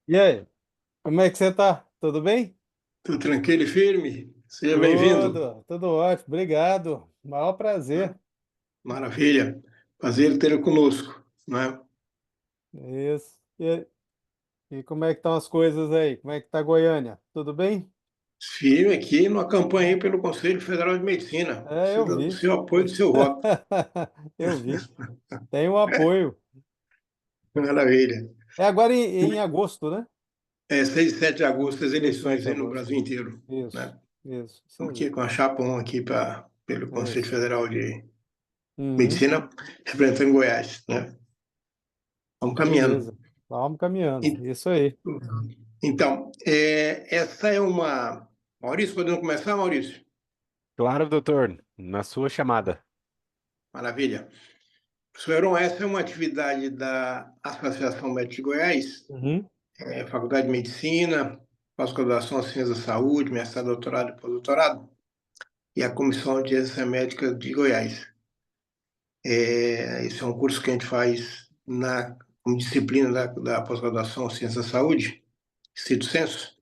E aí, como é que você tá? Tudo bem? Tudo tranquilo e firme? Seja bem-vindo. Tudo ótimo, obrigado. Maior prazer. Maravilha. Prazer tê-lo conosco, né? Isso. E como é que estão as coisas aí? Como é que tá Goiânia? Tudo bem? Firme aqui numa campanha aí pelo Conselho Federal de Medicina. É, eu Precisa do vi. seu apoio e do seu voto. Eu vi. Tem um apoio. Maravilha. É agora em agosto, né? É 6 e 7 de agosto, as 6, eleições 7 de aí no agosto. Brasil inteiro, Isso, né? isso Estamos aí. aqui com a chapa 1 aqui pelo Conselho Isso. Federal de Uhum, Medicina, representando Goiás, né? Vamos caminhando. beleza. Vamos caminhando. E- Isso aí. Então, essa é uma... Maurício, podemos começar, Maurício? Claro, doutor, na sua chamada. Maravilha. Professor Heron, essa é uma atividade da Associação Médica de Goiás, Uhum. Faculdade de Medicina, pós-graduação em Ciências da Saúde, mestrado, doutorado e pós-doutorado, e a Comissão de Ciência Médica de Goiás. Esse é um curso que a gente faz como disciplina da pós-graduação em Ciências da Saúde, Stricto Sensu,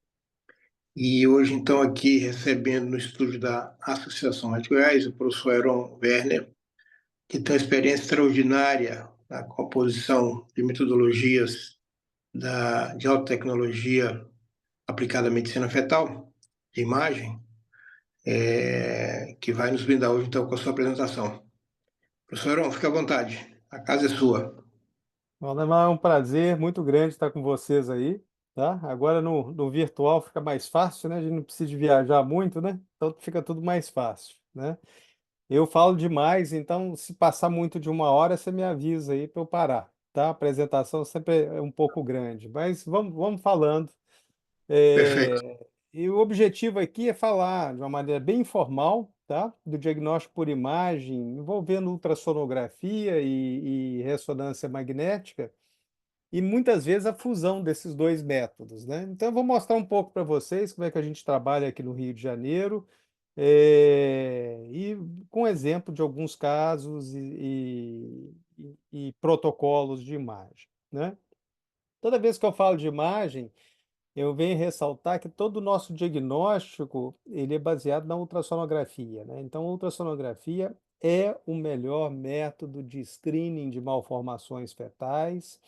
e hoje, então, aqui recebendo no estúdio da Associação Médica de Goiás, o professor Heron Werner, que tem uma experiência extraordinária na composição de metodologias de alta tecnologia aplicada à medicina fetal, de imagem, que vai nos brindar hoje, então, com a sua apresentação. Professor Heron, fique à vontade. A casa é sua. Bom, Neymar, é um prazer muito grande estar com vocês aí, tá? Agora no virtual fica mais fácil, né? A gente não precisa de viajar muito, né? Então fica tudo mais fácil, né? Eu falo demais, então se passar muito de uma hora, você me avisa aí para eu parar, tá? A apresentação sempre é um pouco grande, mas vamos falando. Perfeito. E o objetivo aqui é falar de uma maneira bem informal, tá? Do diagnóstico por imagem, envolvendo ultrassonografia e ressonância magnética e muitas vezes a fusão desses dois métodos, né? Então, eu vou mostrar um pouco para vocês como é que a gente trabalha aqui no Rio de Janeiro, e com exemplo de alguns casos e protocolos de imagem, né? Toda vez que eu falo de imagem, eu venho ressaltar que todo o nosso diagnóstico ele é baseado na ultrassonografia, né? Então, a ultrassonografia é o melhor método de screening de malformações fetais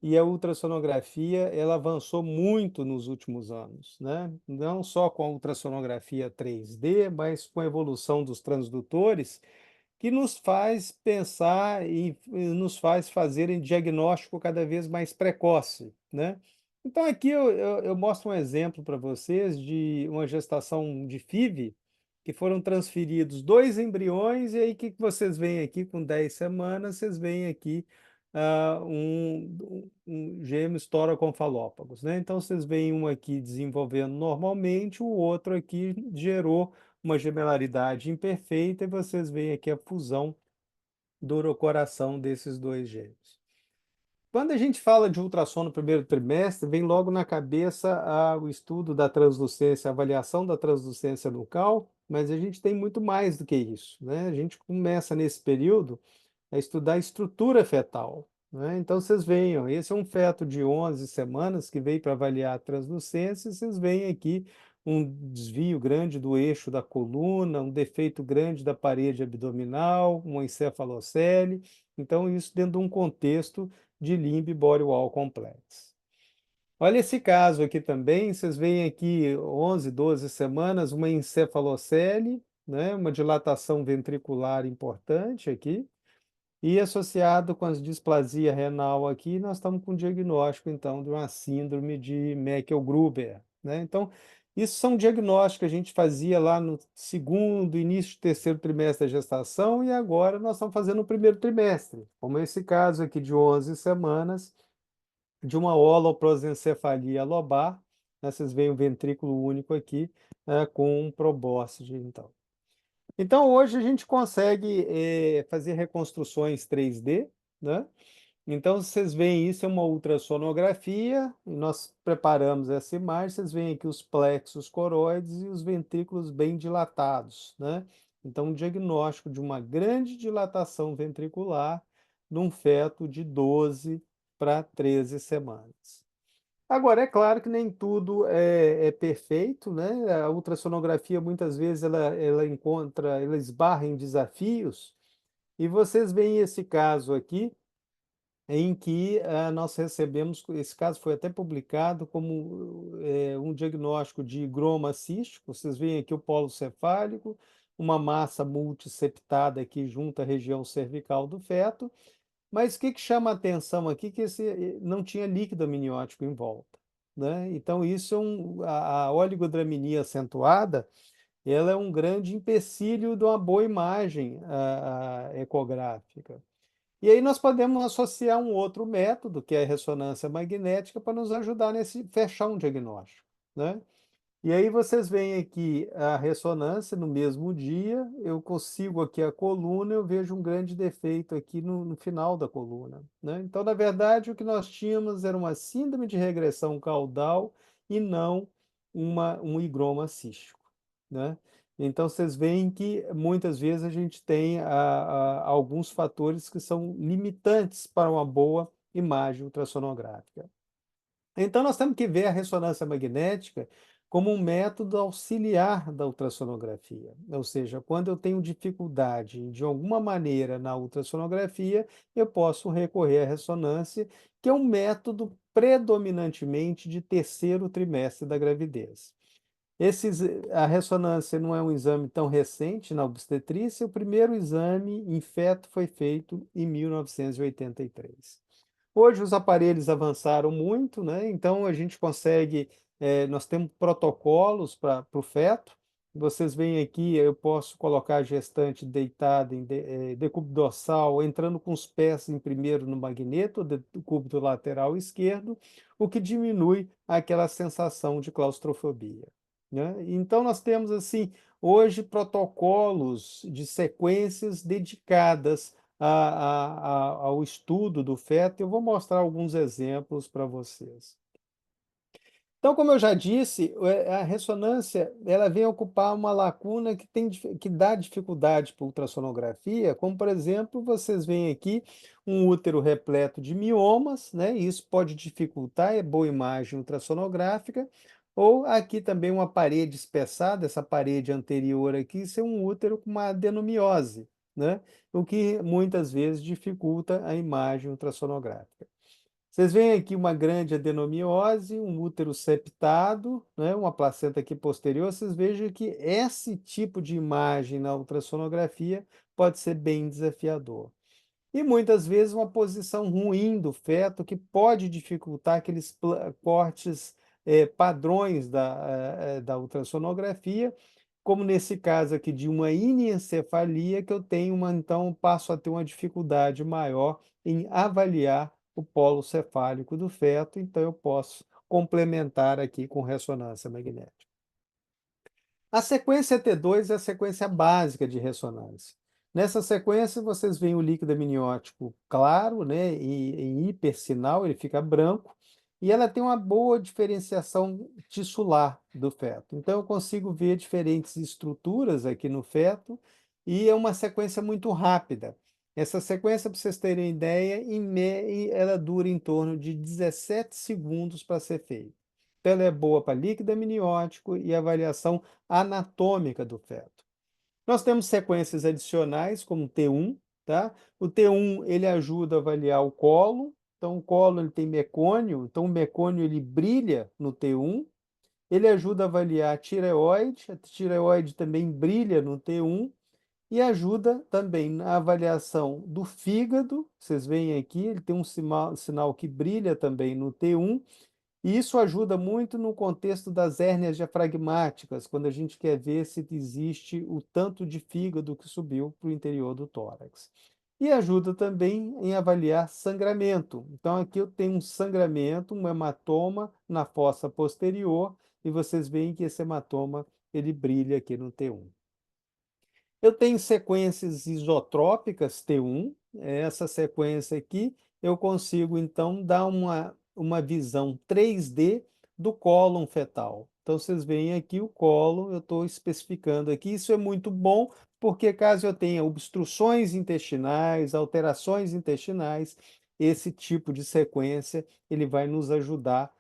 e a ultrassonografia ela avançou muito nos últimos anos, né? Não só com a ultrassonografia 3D, mas com a evolução dos transdutores que nos faz pensar e nos faz fazer um diagnóstico cada vez mais precoce, né? Então, aqui eu mostro um exemplo para vocês de uma gestação de FIV, que foram transferidos dois embriões, e aí o que vocês veem aqui com 10 semanas? Vocês veem aqui gêmeos toraconfalópagos, né? Então, vocês veem um aqui desenvolvendo normalmente, o outro aqui gerou uma gemelaridade imperfeita, e vocês veem aqui a fusão do urocoração desses dois gêmeos. Quando a gente fala de ultrassom no primeiro trimestre, vem logo na cabeça o estudo da translucência, a avaliação da translucência nucal, mas a gente tem muito mais do que isso, né? A gente começa nesse período a estudar a estrutura fetal, né? Então vocês veem, ó, esse é um feto de 11 semanas que veio para avaliar a translucência, e vocês veem aqui um desvio grande do eixo da coluna, um defeito grande da parede abdominal, uma encefalocele. Então, isso dentro de um contexto de limb body wall complex. Olha esse caso aqui também, vocês veem aqui 11, 12 semanas, uma encefalocele, né, uma dilatação ventricular importante aqui, e associado com a displasia renal aqui, nós estamos com o diagnóstico, então, de uma síndrome de Meckel-Gruber, né? Então, isso são diagnósticos que a gente fazia lá no segundo, início do terceiro trimestre da gestação, e agora nós estamos fazendo no primeiro trimestre, como esse caso aqui de 11 semanas, de uma holoprosencefalia lobar, né? Vocês veem o ventrículo único aqui, né, com um probóscide, então. Então, hoje a gente consegue fazer reconstruções 3D, né? Então, vocês veem isso, é uma ultrassonografia, e nós preparamos essa imagem, vocês veem aqui os plexos coroides e os ventrículos bem dilatados, né? Então, um diagnóstico de uma grande dilatação ventricular num feto de 12 para 13 semanas. Agora, é claro que nem tudo é perfeito, né? A ultrassonografia, muitas vezes, ela esbarra em desafios, e vocês veem esse caso aqui, em que nós recebemos, esse caso foi até publicado como um diagnóstico de higroma cístico. Vocês veem aqui o polo cefálico, uma massa multiseptada aqui junto à região cervical do feto, mas o que que chama a atenção aqui que não tinha líquido amniótico em volta, né? Então isso a oligodramia acentuada, ela é um grande empecilho de uma boa imagem ecográfica. E aí nós podemos associar um outro método, que é a ressonância magnética, para nos ajudar nesse fechar um diagnóstico, né? E aí vocês veem aqui a ressonância no mesmo dia, eu consigo aqui a coluna, eu vejo um grande defeito aqui no final da coluna, né? Então, na verdade, o que nós tínhamos era uma síndrome de regressão caudal e não um higroma cístico, né? Então, vocês veem que muitas vezes a gente tem alguns fatores que são limitantes para uma boa imagem ultrassonográfica. Então, nós temos que ver a ressonância magnética como um método auxiliar da ultrassonografia. Ou seja, quando eu tenho dificuldade de alguma maneira na ultrassonografia, eu posso recorrer à ressonância, que é um método predominantemente de terceiro trimestre da gravidez. A ressonância não é um exame tão recente na obstetrícia, o primeiro exame em feto foi feito em 1983. Hoje os aparelhos avançaram muito, né? Então a gente consegue, nós temos protocolos para o feto. Vocês veem aqui, eu posso colocar a gestante deitada em decúbito dorsal, entrando com os pés em primeiro no magneto, decúbito lateral esquerdo, o que diminui aquela sensação de claustrofobia, né? Então nós temos assim hoje protocolos de sequências dedicadas ao estudo do feto. Eu vou mostrar alguns exemplos para vocês. Então, como eu já disse, a ressonância ela vem ocupar uma lacuna que dá dificuldade para ultrassonografia, como, por exemplo, vocês veem aqui um útero repleto de miomas, né? E isso pode dificultar a boa imagem ultrassonográfica, ou aqui também uma parede espessada, essa parede anterior aqui, ser um útero com uma adenomiose, né? O que muitas vezes dificulta a imagem ultrassonográfica. Vocês veem aqui uma grande adenomiose, um útero septado, né, uma placenta aqui posterior. Vocês vejam que esse tipo de imagem na ultrassonografia pode ser bem desafiador. E muitas vezes uma posição ruim do feto que pode dificultar aqueles cortes padrões da ultrassonografia, como nesse caso aqui de uma inencefalía, que eu tenho então passo a ter uma dificuldade maior em avaliar o polo cefálico do feto, então eu posso complementar aqui com ressonância magnética. A sequência T2 é a sequência básica de ressonância. Nessa sequência, vocês veem o líquido amniótico claro, né, e em hipersinal, ele fica branco, e ela tem uma boa diferenciação tissular do feto. Então, eu consigo ver diferentes estruturas aqui no feto, e é uma sequência muito rápida. Essa sequência, para vocês terem ideia, ela dura em torno de 17 segundos para ser feita. Então, ela é boa para líquido amniótico e avaliação anatômica do feto. Nós temos sequências adicionais, como o T1, tá? O T1 ele ajuda a avaliar o colo. Então, o colo ele tem mecônio, então o mecônio ele brilha no T1. Ele ajuda a avaliar a tireoide também brilha no T1 e ajuda também na avaliação do fígado. Vocês veem aqui, ele tem um sinal que brilha também no T1. E isso ajuda muito no contexto das hérnias diafragmáticas, quando a gente quer ver se existe o tanto de fígado que subiu para o interior do tórax. E ajuda também em avaliar sangramento. Então, aqui eu tenho um sangramento, um hematoma na fossa posterior, e vocês veem que esse hematoma ele brilha aqui no T1. Eu tenho sequências isotrópicas T1, essa sequência aqui, eu consigo então dar uma visão 3D do cólon fetal. Então, vocês veem aqui o cólon, eu estou especificando aqui. Isso é muito bom, porque caso eu tenha obstruções intestinais, alterações intestinais, esse tipo de sequência, ele vai nos ajudar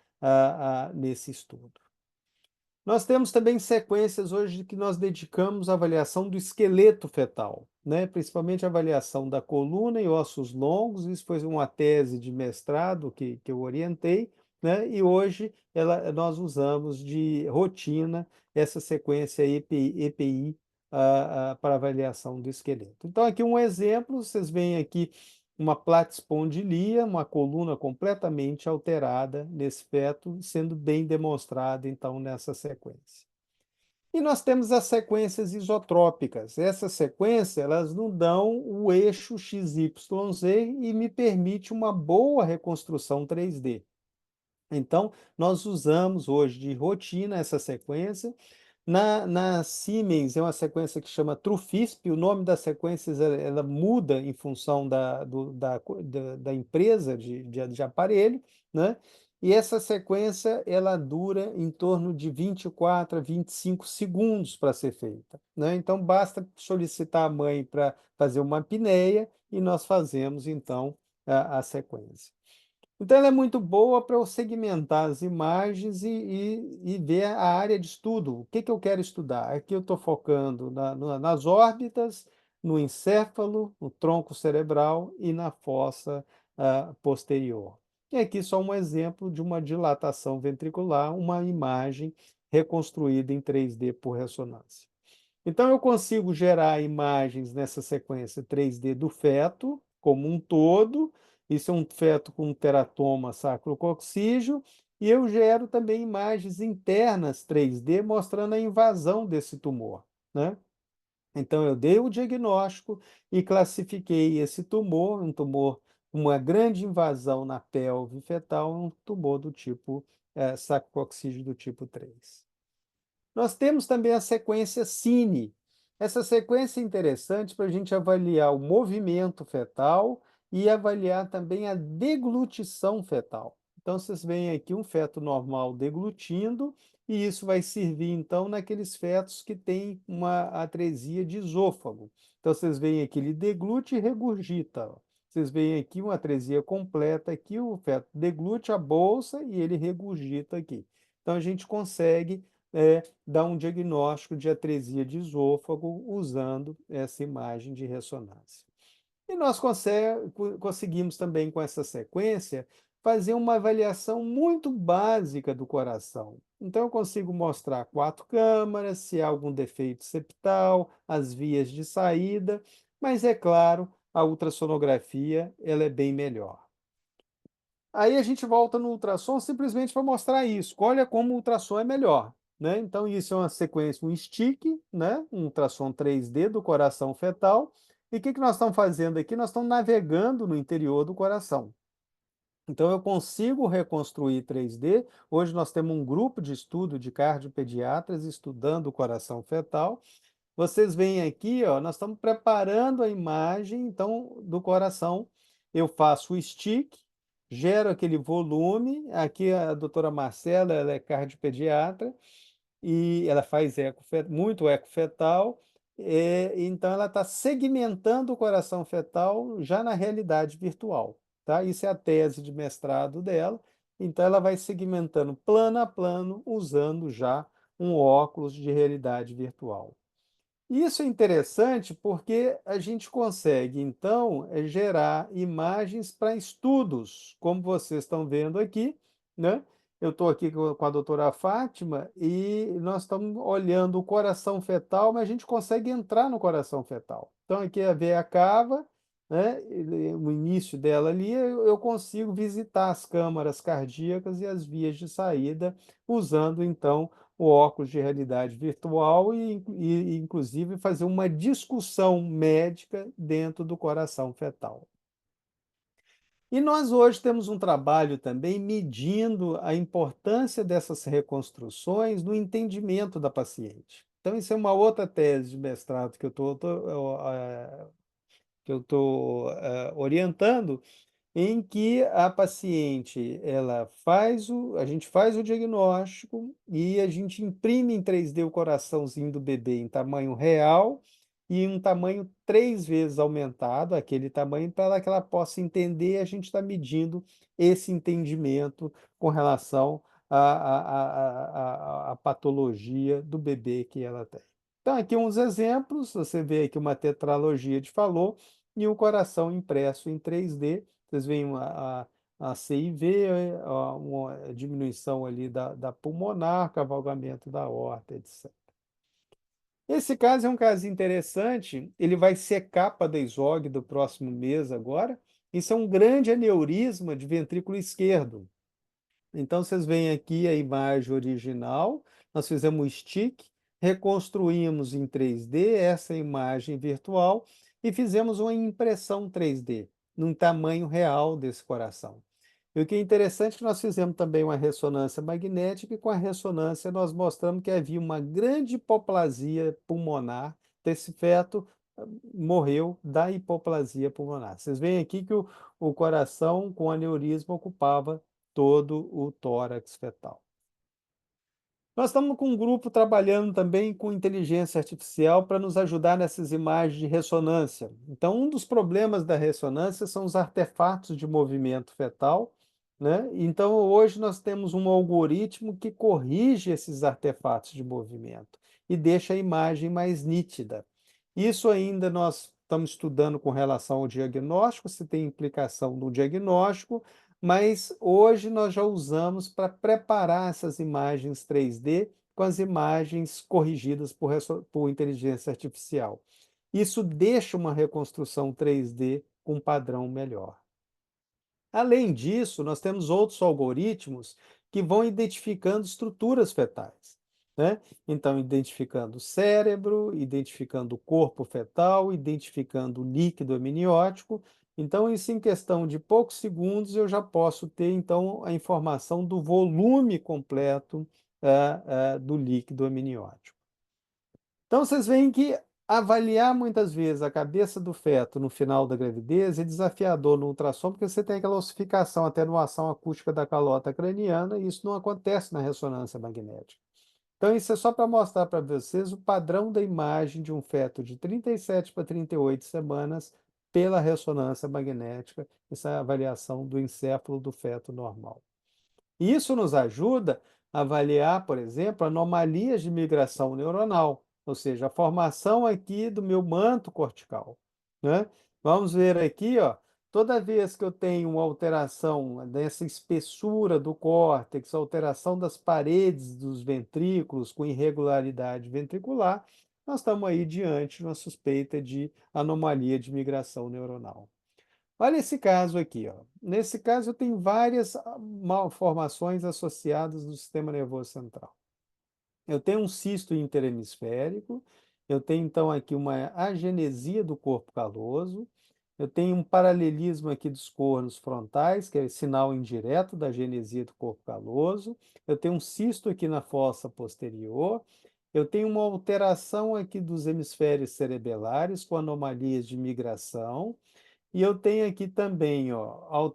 nesse estudo. Nós temos também sequências hoje que nós dedicamos à avaliação do esqueleto fetal, né? Principalmente a avaliação da coluna e ossos longos. Isso foi uma tese de mestrado que eu orientei, né? E hoje nós usamos de rotina essa sequência EPI para avaliação do esqueleto. Então, aqui um exemplo, vocês veem aqui uma platyspondilia, uma coluna completamente alterada nesse feto, sendo bem demonstrada, então, nessa sequência. E nós temos as sequências isotrópicas. Essas sequências, elas não dão o eixo XYZ e me permite uma boa reconstrução 3D. Então, nós usamos hoje de rotina essa sequência. Na Siemens é uma sequência que chama Trufisp, o nome das sequências ela muda em função da empresa de aparelho, né? E essa sequência ela dura em torno de 24 a 25 segundos para ser feita, né? Então basta solicitar a mãe para fazer uma apneia e nós fazemos então a sequência. Então, ela é muito boa para eu segmentar as imagens e ver a área de estudo. O que eu quero estudar? Aqui eu estou focando nas órbitas, no encéfalo, no tronco cerebral e na fossa posterior. E aqui só um exemplo de uma dilatação ventricular, uma imagem reconstruída em 3D por ressonância. Então, eu consigo gerar imagens nessa sequência 3D do feto como um todo. Isso é um feto com teratoma sacrococcígeo. E eu gero também imagens internas 3D mostrando a invasão desse tumor, né? Então, eu dei o diagnóstico e classifiquei esse tumor, um tumor com uma grande invasão na pelve fetal, um tumor do tipo sacrococcígeo do tipo 3. Nós temos também a sequência Cine. Essa sequência é interessante para a gente avaliar o movimento fetal e avaliar também a deglutição fetal. Então, vocês veem aqui um feto normal deglutindo, e isso vai servir, então, naqueles fetos que têm uma atresia de esôfago. Então, vocês veem aqui, ele deglute e regurgita. Ó. Vocês veem aqui uma atresia completa, aqui o feto deglute a bolsa e ele regurgita aqui. Então, a gente consegue dar um diagnóstico de atresia de esôfago usando essa imagem de ressonância. E nós conseguimos também, com essa sequência, fazer uma avaliação muito básica do coração. Então, eu consigo mostrar 4 câmaras, se há algum defeito septal, as vias de saída, mas, é claro, a ultrassonografia ela é bem melhor. Aí a gente volta no ultrassom simplesmente para mostrar isso. Olha como o ultrassom é melhor, né? Então, isso é uma sequência, um stick, né? Um ultrassom 3D do coração fetal. E o que nós estamos fazendo aqui? Nós estamos navegando no interior do coração. Então, eu consigo reconstruir 3D. Hoje nós temos um grupo de estudo de cardiopediatras estudando o coração fetal. Vocês veem aqui, ó, nós estamos preparando a imagem, então, do coração. Eu faço o stick, gero aquele volume. Aqui a doutora Marcela, ela é cardiopediatra e ela faz muito eco fetal. Então, ela está segmentando o coração fetal já na realidade virtual, tá? Isso é a tese de mestrado dela. Então, ela vai segmentando plano a plano, usando já um óculos de realidade virtual. Isso é interessante porque a gente consegue, então, gerar imagens para estudos, como vocês estão vendo aqui, né? Eu estou aqui com a doutora Fátima e nós estamos olhando o coração fetal, mas a gente consegue entrar no coração fetal. Então, aqui é a veia cava, né? O início dela ali, eu consigo visitar as câmaras cardíacas e as vias de saída, usando, então, o óculos de realidade virtual e, inclusive, fazer uma discussão médica dentro do coração fetal. E nós hoje temos um trabalho também medindo a importância dessas reconstruções no entendimento da paciente. Então, isso é uma outra tese de mestrado que eu estou orientando, em que a paciente a gente faz o diagnóstico e a gente imprime em 3D o coraçãozinho do bebê em tamanho real e um tamanho 3 vezes aumentado, aquele tamanho, para que ela possa entender. A gente está medindo esse entendimento com relação a patologia do bebê que ela tem. Então, aqui uns exemplos, você vê aqui uma tetralogia de Fallot e um coração impresso em 3D. Vocês veem a CIV, uma diminuição ali da pulmonar, cavalgamento da aorta, etc. Esse caso é um caso interessante, ele vai ser capa da ESOG do próximo mês agora. Isso é um grande aneurisma de ventrículo esquerdo. Então, vocês veem aqui a imagem original, nós fizemos o stick, reconstruímos em 3D essa imagem virtual e fizemos uma impressão 3D, num tamanho real desse coração. E o que é interessante é que nós fizemos também uma ressonância magnética e com a ressonância nós mostramos que havia uma grande hipoplasia pulmonar desse feto, morreu da hipoplasia pulmonar. Vocês veem aqui que o coração com aneurisma ocupava todo o tórax fetal. Nós estamos com um grupo trabalhando também com inteligência artificial para nos ajudar nessas imagens de ressonância. Então, um dos problemas da ressonância são os artefatos de movimento fetal, né? Então, hoje nós temos um algoritmo que corrige esses artefatos de movimento e deixa a imagem mais nítida. Isso ainda nós estamos estudando com relação ao diagnóstico, se tem implicação no diagnóstico, mas hoje nós já usamos para preparar essas imagens 3D com as imagens corrigidas por inteligência artificial. Isso deixa uma reconstrução 3D com um padrão melhor. Além disso, nós temos outros algoritmos que vão identificando estruturas fetais, né? Então, identificando o cérebro, identificando o corpo fetal, identificando o líquido amniótico. Então, isso em questão de poucos segundos, eu já posso ter, então, a informação do volume completo do líquido amniótico. Então, vocês veem que avaliar muitas vezes a cabeça do feto no final da gravidez é desafiador no ultrassom, porque você tem aquela ossificação, atenuação acústica da calota craniana, e isso não acontece na ressonância magnética. Então, isso é só para mostrar para vocês o padrão da imagem de um feto de 37 para 38 semanas pela ressonância magnética, essa avaliação do encéfalo do feto normal. Isso nos ajuda a avaliar, por exemplo, anomalias de migração neuronal, ou seja, a formação aqui do meu manto cortical, né? Vamos ver aqui, ó, toda vez que eu tenho uma alteração dessa espessura do córtex, alteração das paredes dos ventrículos com irregularidade ventricular, nós estamos aí diante de uma suspeita de anomalia de migração neuronal. Olha esse caso aqui, ó. Nesse caso, eu tenho várias malformações associadas do sistema nervoso central. Eu tenho um cisto interhemisférico, eu tenho então aqui uma agenesia do corpo caloso, eu tenho um paralelismo aqui dos cornos frontais, que é sinal indireto da agenesia do corpo caloso, eu tenho um cisto aqui na fossa posterior, eu tenho uma alteração aqui dos hemisférios cerebelares com anomalias de migração, e eu tenho aqui também, ó,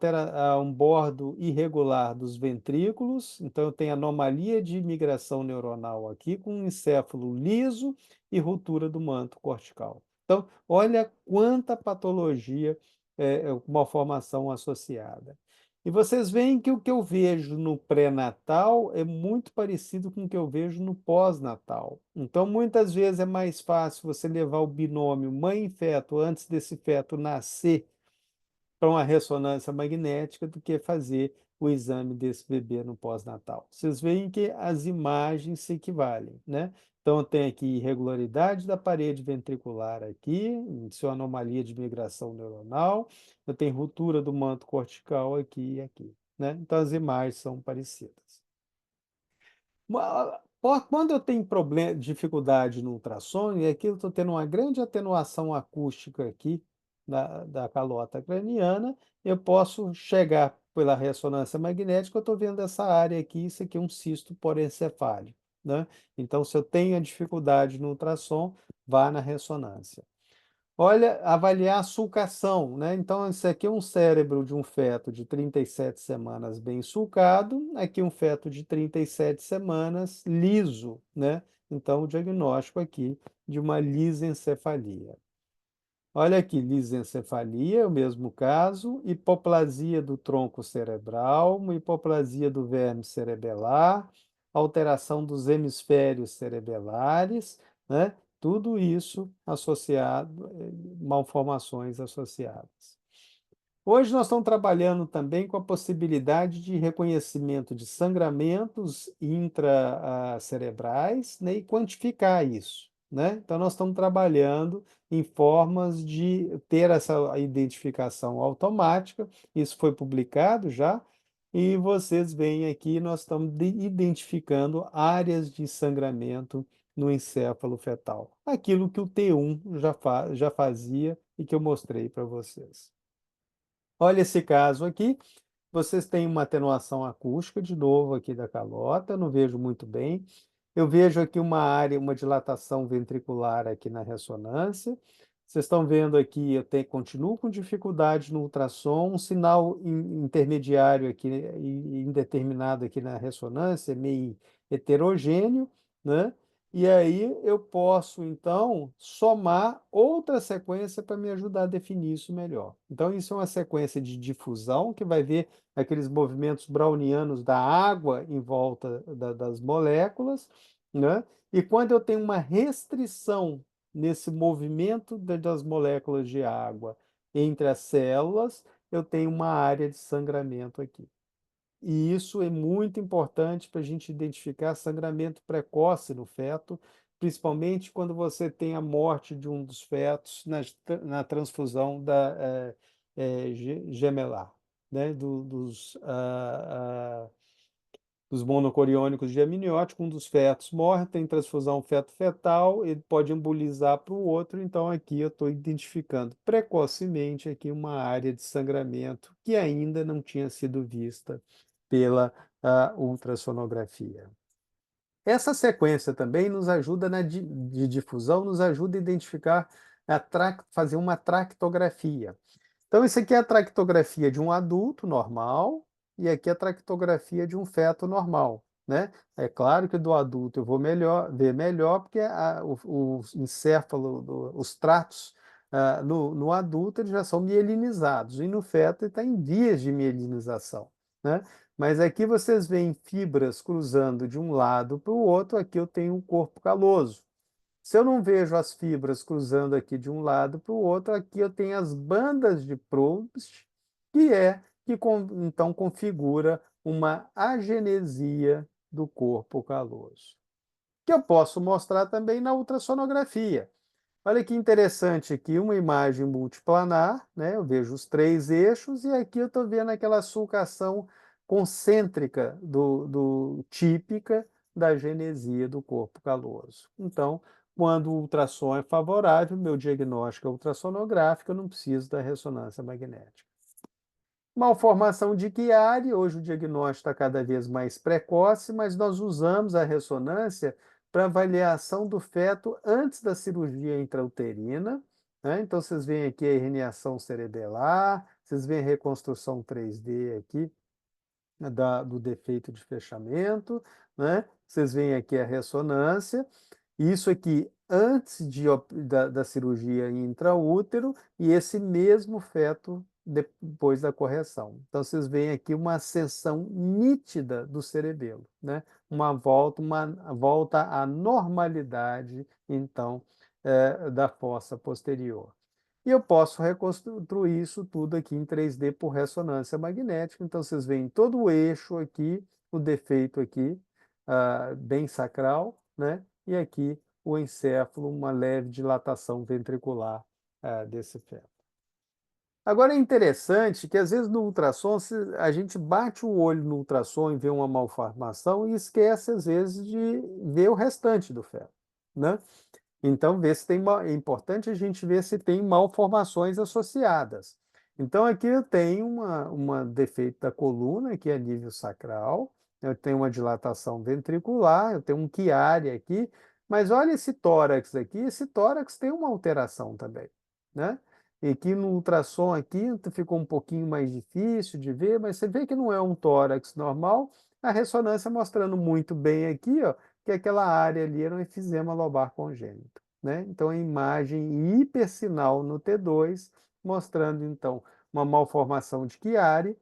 um bordo irregular dos ventrículos, então eu tenho anomalia de migração neuronal aqui, com um encéfalo liso e ruptura do manto cortical. Então, olha quanta patologia, malformação associada. E vocês veem que o que eu vejo no pré-natal é muito parecido com o que eu vejo no pós-natal. Então, muitas vezes é mais fácil você levar o binômio mãe e feto antes desse feto nascer para uma ressonância magnética do que fazer o exame desse bebê no pós-natal. Vocês veem que as imagens se equivalem, né? Então, tem aqui irregularidade da parede ventricular aqui, isso é uma anomalia de migração neuronal, eu tenho ruptura do manto cortical aqui e aqui, né? Então, as imagens são parecidas. Quando eu tenho problema, dificuldade no ultrassom, e aqui eu estou tendo uma grande atenuação acústica aqui da calota craniana, eu posso chegar pela ressonância magnética, eu estou vendo essa área aqui, isso aqui é um cisto porencefálico, né? Então, se eu tenho a dificuldade no ultrassom, vá na ressonância. Olha, avaliar a sulcação, né? Então, esse aqui é um cérebro de um feto de 37 semanas bem sulcado, aqui um feto de 37 semanas liso, né? Então, o diagnóstico aqui de uma lisencefalia. Olha aqui, lisencefalia, é o mesmo caso, hipoplasia do tronco cerebral, uma hipoplasia do verme cerebelar, alteração dos hemisférios cerebelares, né? Tudo isso associado, malformações associadas. Hoje nós estamos trabalhando também com a possibilidade de reconhecimento de sangramentos intracerebrais, né, e quantificar isso, né? Então nós estamos trabalhando em formas de ter essa identificação automática. Isso foi publicado já, e vocês veem aqui, nós estamos identificando áreas de sangramento no encéfalo fetal. Aquilo que o T1 já fazia e que eu mostrei para vocês. Olha esse caso aqui. Vocês têm uma atenuação acústica, de novo, aqui da calota, não vejo muito bem. Eu vejo aqui uma área, uma dilatação ventricular aqui na ressonância. Vocês estão vendo aqui, continuo com dificuldade no ultrassom, um sinal intermediário aqui, indeterminado aqui na ressonância, meio heterogêneo, né? E aí eu posso, então, somar outra sequência para me ajudar a definir isso melhor. Então, isso é uma sequência de difusão, que vai ver aqueles movimentos brownianos da água em volta das moléculas, né? E quando eu tenho uma restrição nesse movimento das moléculas de água entre as células, eu tenho uma área de sangramento aqui. E isso é muito importante para a gente identificar sangramento precoce no feto, principalmente quando você tem a morte de um dos fetos na transfusão gemelar, né? Dos monocoriônicos de amniótico. Um dos fetos morre, tem transfusão feto-fetal, ele pode embolizar para o outro, então aqui eu estou identificando precocemente aqui uma área de sangramento que ainda não tinha sido vista pela ultrassonografia. Essa sequência também nos ajuda de difusão, nos ajuda a identificar, fazer uma tractografia. Então, isso aqui é a tractografia de um adulto normal e aqui é a tractografia de um feto normal, né? É claro que do adulto eu vou ver melhor, porque o encéfalo, os tratos no adulto eles já são mielinizados, e no feto ele está em vias de mielinização, né? Mas aqui vocês veem fibras cruzando de um lado para o outro, aqui eu tenho um corpo caloso. Se eu não vejo as fibras cruzando aqui de um lado para o outro, aqui eu tenho as bandas de Proust, que então configura uma agenesia do corpo caloso, que eu posso mostrar também na ultrassonografia. Olha que interessante aqui, uma imagem multiplanar, né? Eu vejo os três eixos e aqui eu estou vendo aquela sulcação concêntrica típica da genesia do corpo caloso. Então, quando o ultrassom é favorável, meu diagnóstico é ultrassonográfico, eu não preciso da ressonância magnética. Malformação de Chiari, hoje o diagnóstico está cada vez mais precoce, mas nós usamos a ressonância para avaliação do feto antes da cirurgia intrauterina, né? Então, vocês veem aqui a herniação cerebelar, vocês veem a reconstrução 3D aqui, né, do defeito de fechamento, né? Vocês veem aqui a ressonância, isso aqui antes da cirurgia intraútero, e esse mesmo feto depois da correção. Então, vocês veem aqui uma ascensão nítida do cerebelo, né? Uma volta à normalidade, então, da fossa posterior. E eu posso reconstruir isso tudo aqui em 3D por ressonância magnética. Então, vocês veem todo o eixo aqui, o defeito aqui, bem sacral, né? E aqui o encéfalo, uma leve dilatação ventricular desse feto. Agora é interessante que às vezes no ultrassom a gente bate o olho no ultrassom e vê uma malformação e esquece às vezes de ver o restante do feto, né? Então, é importante a gente ver se tem malformações associadas. Então, aqui eu tenho uma defeito da coluna, que é a nível sacral, eu tenho uma dilatação ventricular, eu tenho um Chiari aqui, mas olha esse tórax aqui, esse tórax tem uma alteração também, né? E aqui no ultrassom aqui ficou um pouquinho mais difícil de ver, mas você vê que não é um tórax normal, a ressonância mostrando muito bem aqui, ó, que aquela área ali era um efizema lobar congênito. né? Então, a imagem hipersinal no T2, mostrando, então, uma malformação de Chiari,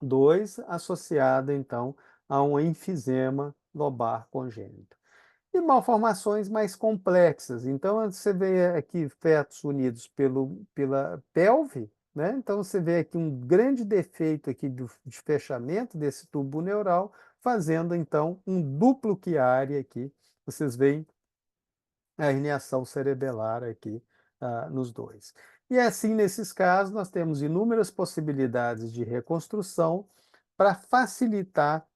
2, associada, então, a um enfisema lobar congênito. E malformações mais complexas. Então, você vê aqui fetos unidos pela pelve, né? Então, você vê aqui um grande defeito aqui de fechamento desse tubo neural, fazendo, então, um duplo Chiari aqui. Vocês veem a herniação cerebelar aqui nos dois. E assim, nesses casos, nós temos inúmeras possibilidades de reconstrução para facilitar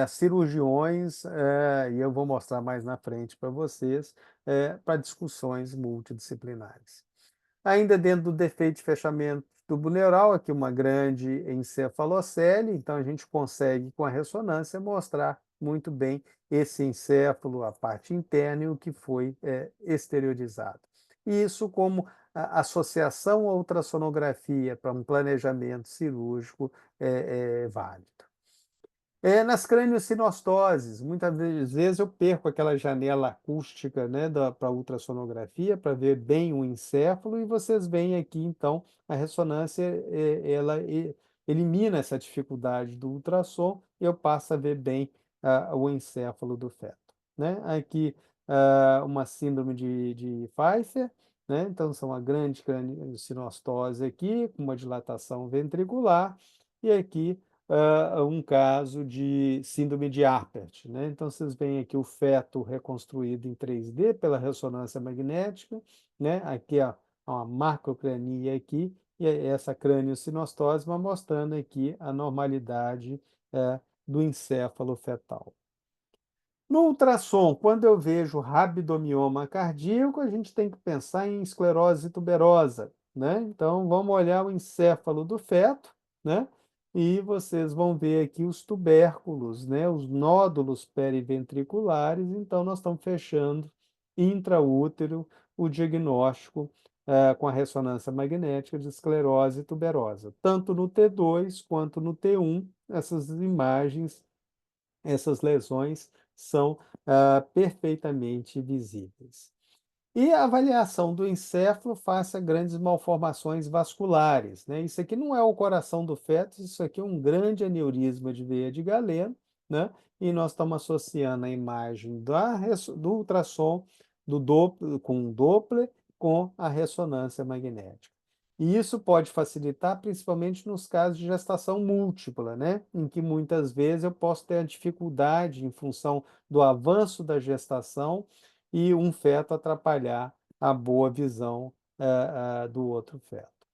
cirurgiões, e eu vou mostrar mais na frente para vocês, para discussões multidisciplinares. Ainda dentro do defeito de fechamento tubo neural, aqui uma grande encefalocele, então a gente consegue, com a ressonância, mostrar muito bem esse encéfalo, a parte interna e o que foi exteriorizado. Isso como associação à ultrassonografia para um planejamento cirúrgico é válido. Nas craniosinostoses, muitas vezes eu perco aquela janela acústica, né, para ultrassonografia, para ver bem o encéfalo, e vocês veem aqui, então, a ressonância, ela elimina essa dificuldade do ultrassom, e eu passo a ver bem o encéfalo do feto, né? Aqui, uma síndrome de Pfeiffer, né? Então, são uma grande craniosinostose aqui, com uma dilatação ventricular, e aqui um caso de síndrome de Apert, né? Então, vocês veem aqui o feto reconstruído em 3D pela ressonância magnética, né? Aqui ó, uma macrocrania aqui, e essa crâniosinostose, mostrando aqui a normalidade do encéfalo fetal. No ultrassom, quando eu vejo rabdomioma cardíaco, a gente tem que pensar em esclerose tuberosa, né? Então, vamos olhar o encéfalo do feto, né? E vocês vão ver aqui os tubérculos, né? Os nódulos periventriculares. Então, nós estamos fechando intraútero o diagnóstico com a ressonância magnética de esclerose tuberosa. Tanto no T2 quanto no T1, essas imagens, essas lesões são perfeitamente visíveis. E a avaliação do encéfalo face a grandes malformações vasculares, né? Isso aqui não é o coração do feto, isso aqui é um grande aneurisma de veia de Galeno, né? E nós estamos associando a imagem do ultrassom com o Doppler com a ressonância magnética. E isso pode facilitar principalmente nos casos de gestação múltipla, né? Em que muitas vezes eu posso ter a dificuldade em função do avanço da gestação e um feto atrapalhar a boa visão do outro feto.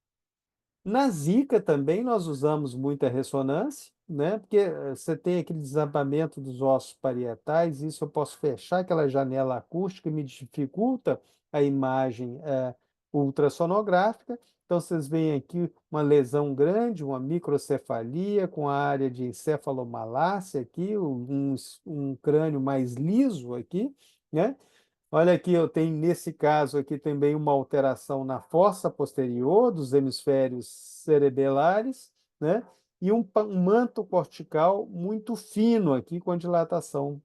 Na Zika também nós usamos muita ressonância, né? Porque você tem aquele desabamento dos ossos parietais, isso eu posso fechar aquela janela acústica e me dificulta a imagem ultrassonográfica. Então vocês veem aqui uma lesão grande, uma microcefalia com a área de encefalomalácia aqui, um crânio mais liso aqui, né? Olha aqui, eu tenho nesse caso aqui também uma alteração na fossa posterior dos hemisférios cerebelares, né? E um manto cortical muito fino aqui com a dilatação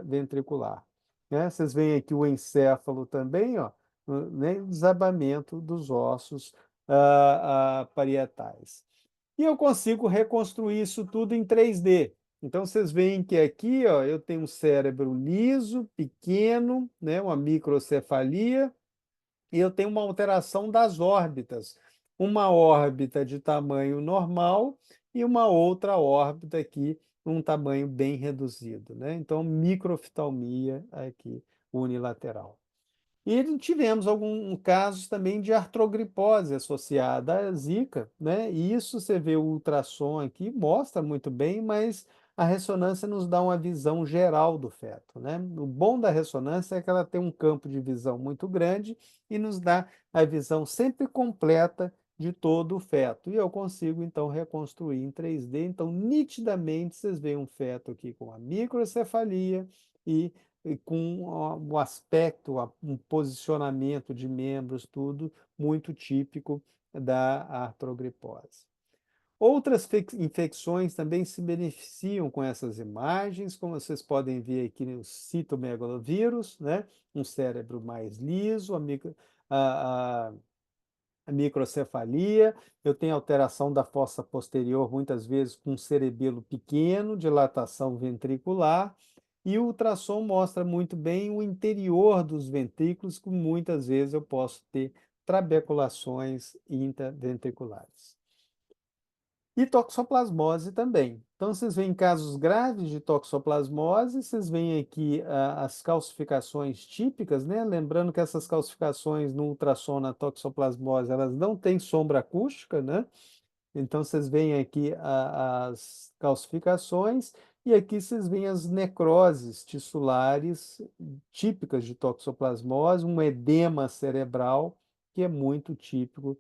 ventricular, né? Vocês veem aqui o encéfalo também, ó, né? Desabamento dos ossos parietais. E eu consigo reconstruir isso tudo em 3D. Então, vocês veem que aqui, ó, eu tenho um cérebro liso, pequeno, né, uma microcefalia, e eu tenho uma alteração das órbitas. Uma órbita de tamanho normal e uma outra órbita aqui, um tamanho bem reduzido, né? Então, microftalmia aqui unilateral. E tivemos alguns casos também de artrogripose associada à zika, né? E isso você vê o ultrassom aqui, mostra muito bem, mas a ressonância nos dá uma visão geral do feto, né? O bom da ressonância é que ela tem um campo de visão muito grande e nos dá a visão sempre completa de todo o feto. E eu consigo, então, reconstruir em 3D. Então, nitidamente, vocês veem um feto aqui com a microcefalia e com o aspecto, um posicionamento de membros, tudo muito típico da artrogripose. Outras infecções também se beneficiam com essas imagens, como vocês podem ver aqui no citomegalovírus, né? Um cérebro mais liso, a, a microcefalia, eu tenho alteração da fossa posterior, muitas vezes com cerebelo pequeno, dilatação ventricular, e o ultrassom mostra muito bem o interior dos ventrículos, que muitas vezes eu posso ter trabeculações intraventriculares. E toxoplasmose também. Então, vocês veem casos graves de toxoplasmose, vocês veem aqui as calcificações típicas, né? Lembrando que essas calcificações no ultrassom na toxoplasmose, elas não têm sombra acústica, né? Então, vocês veem aqui as calcificações e aqui vocês veem as necroses tissulares típicas de toxoplasmose, um edema cerebral, que é muito típico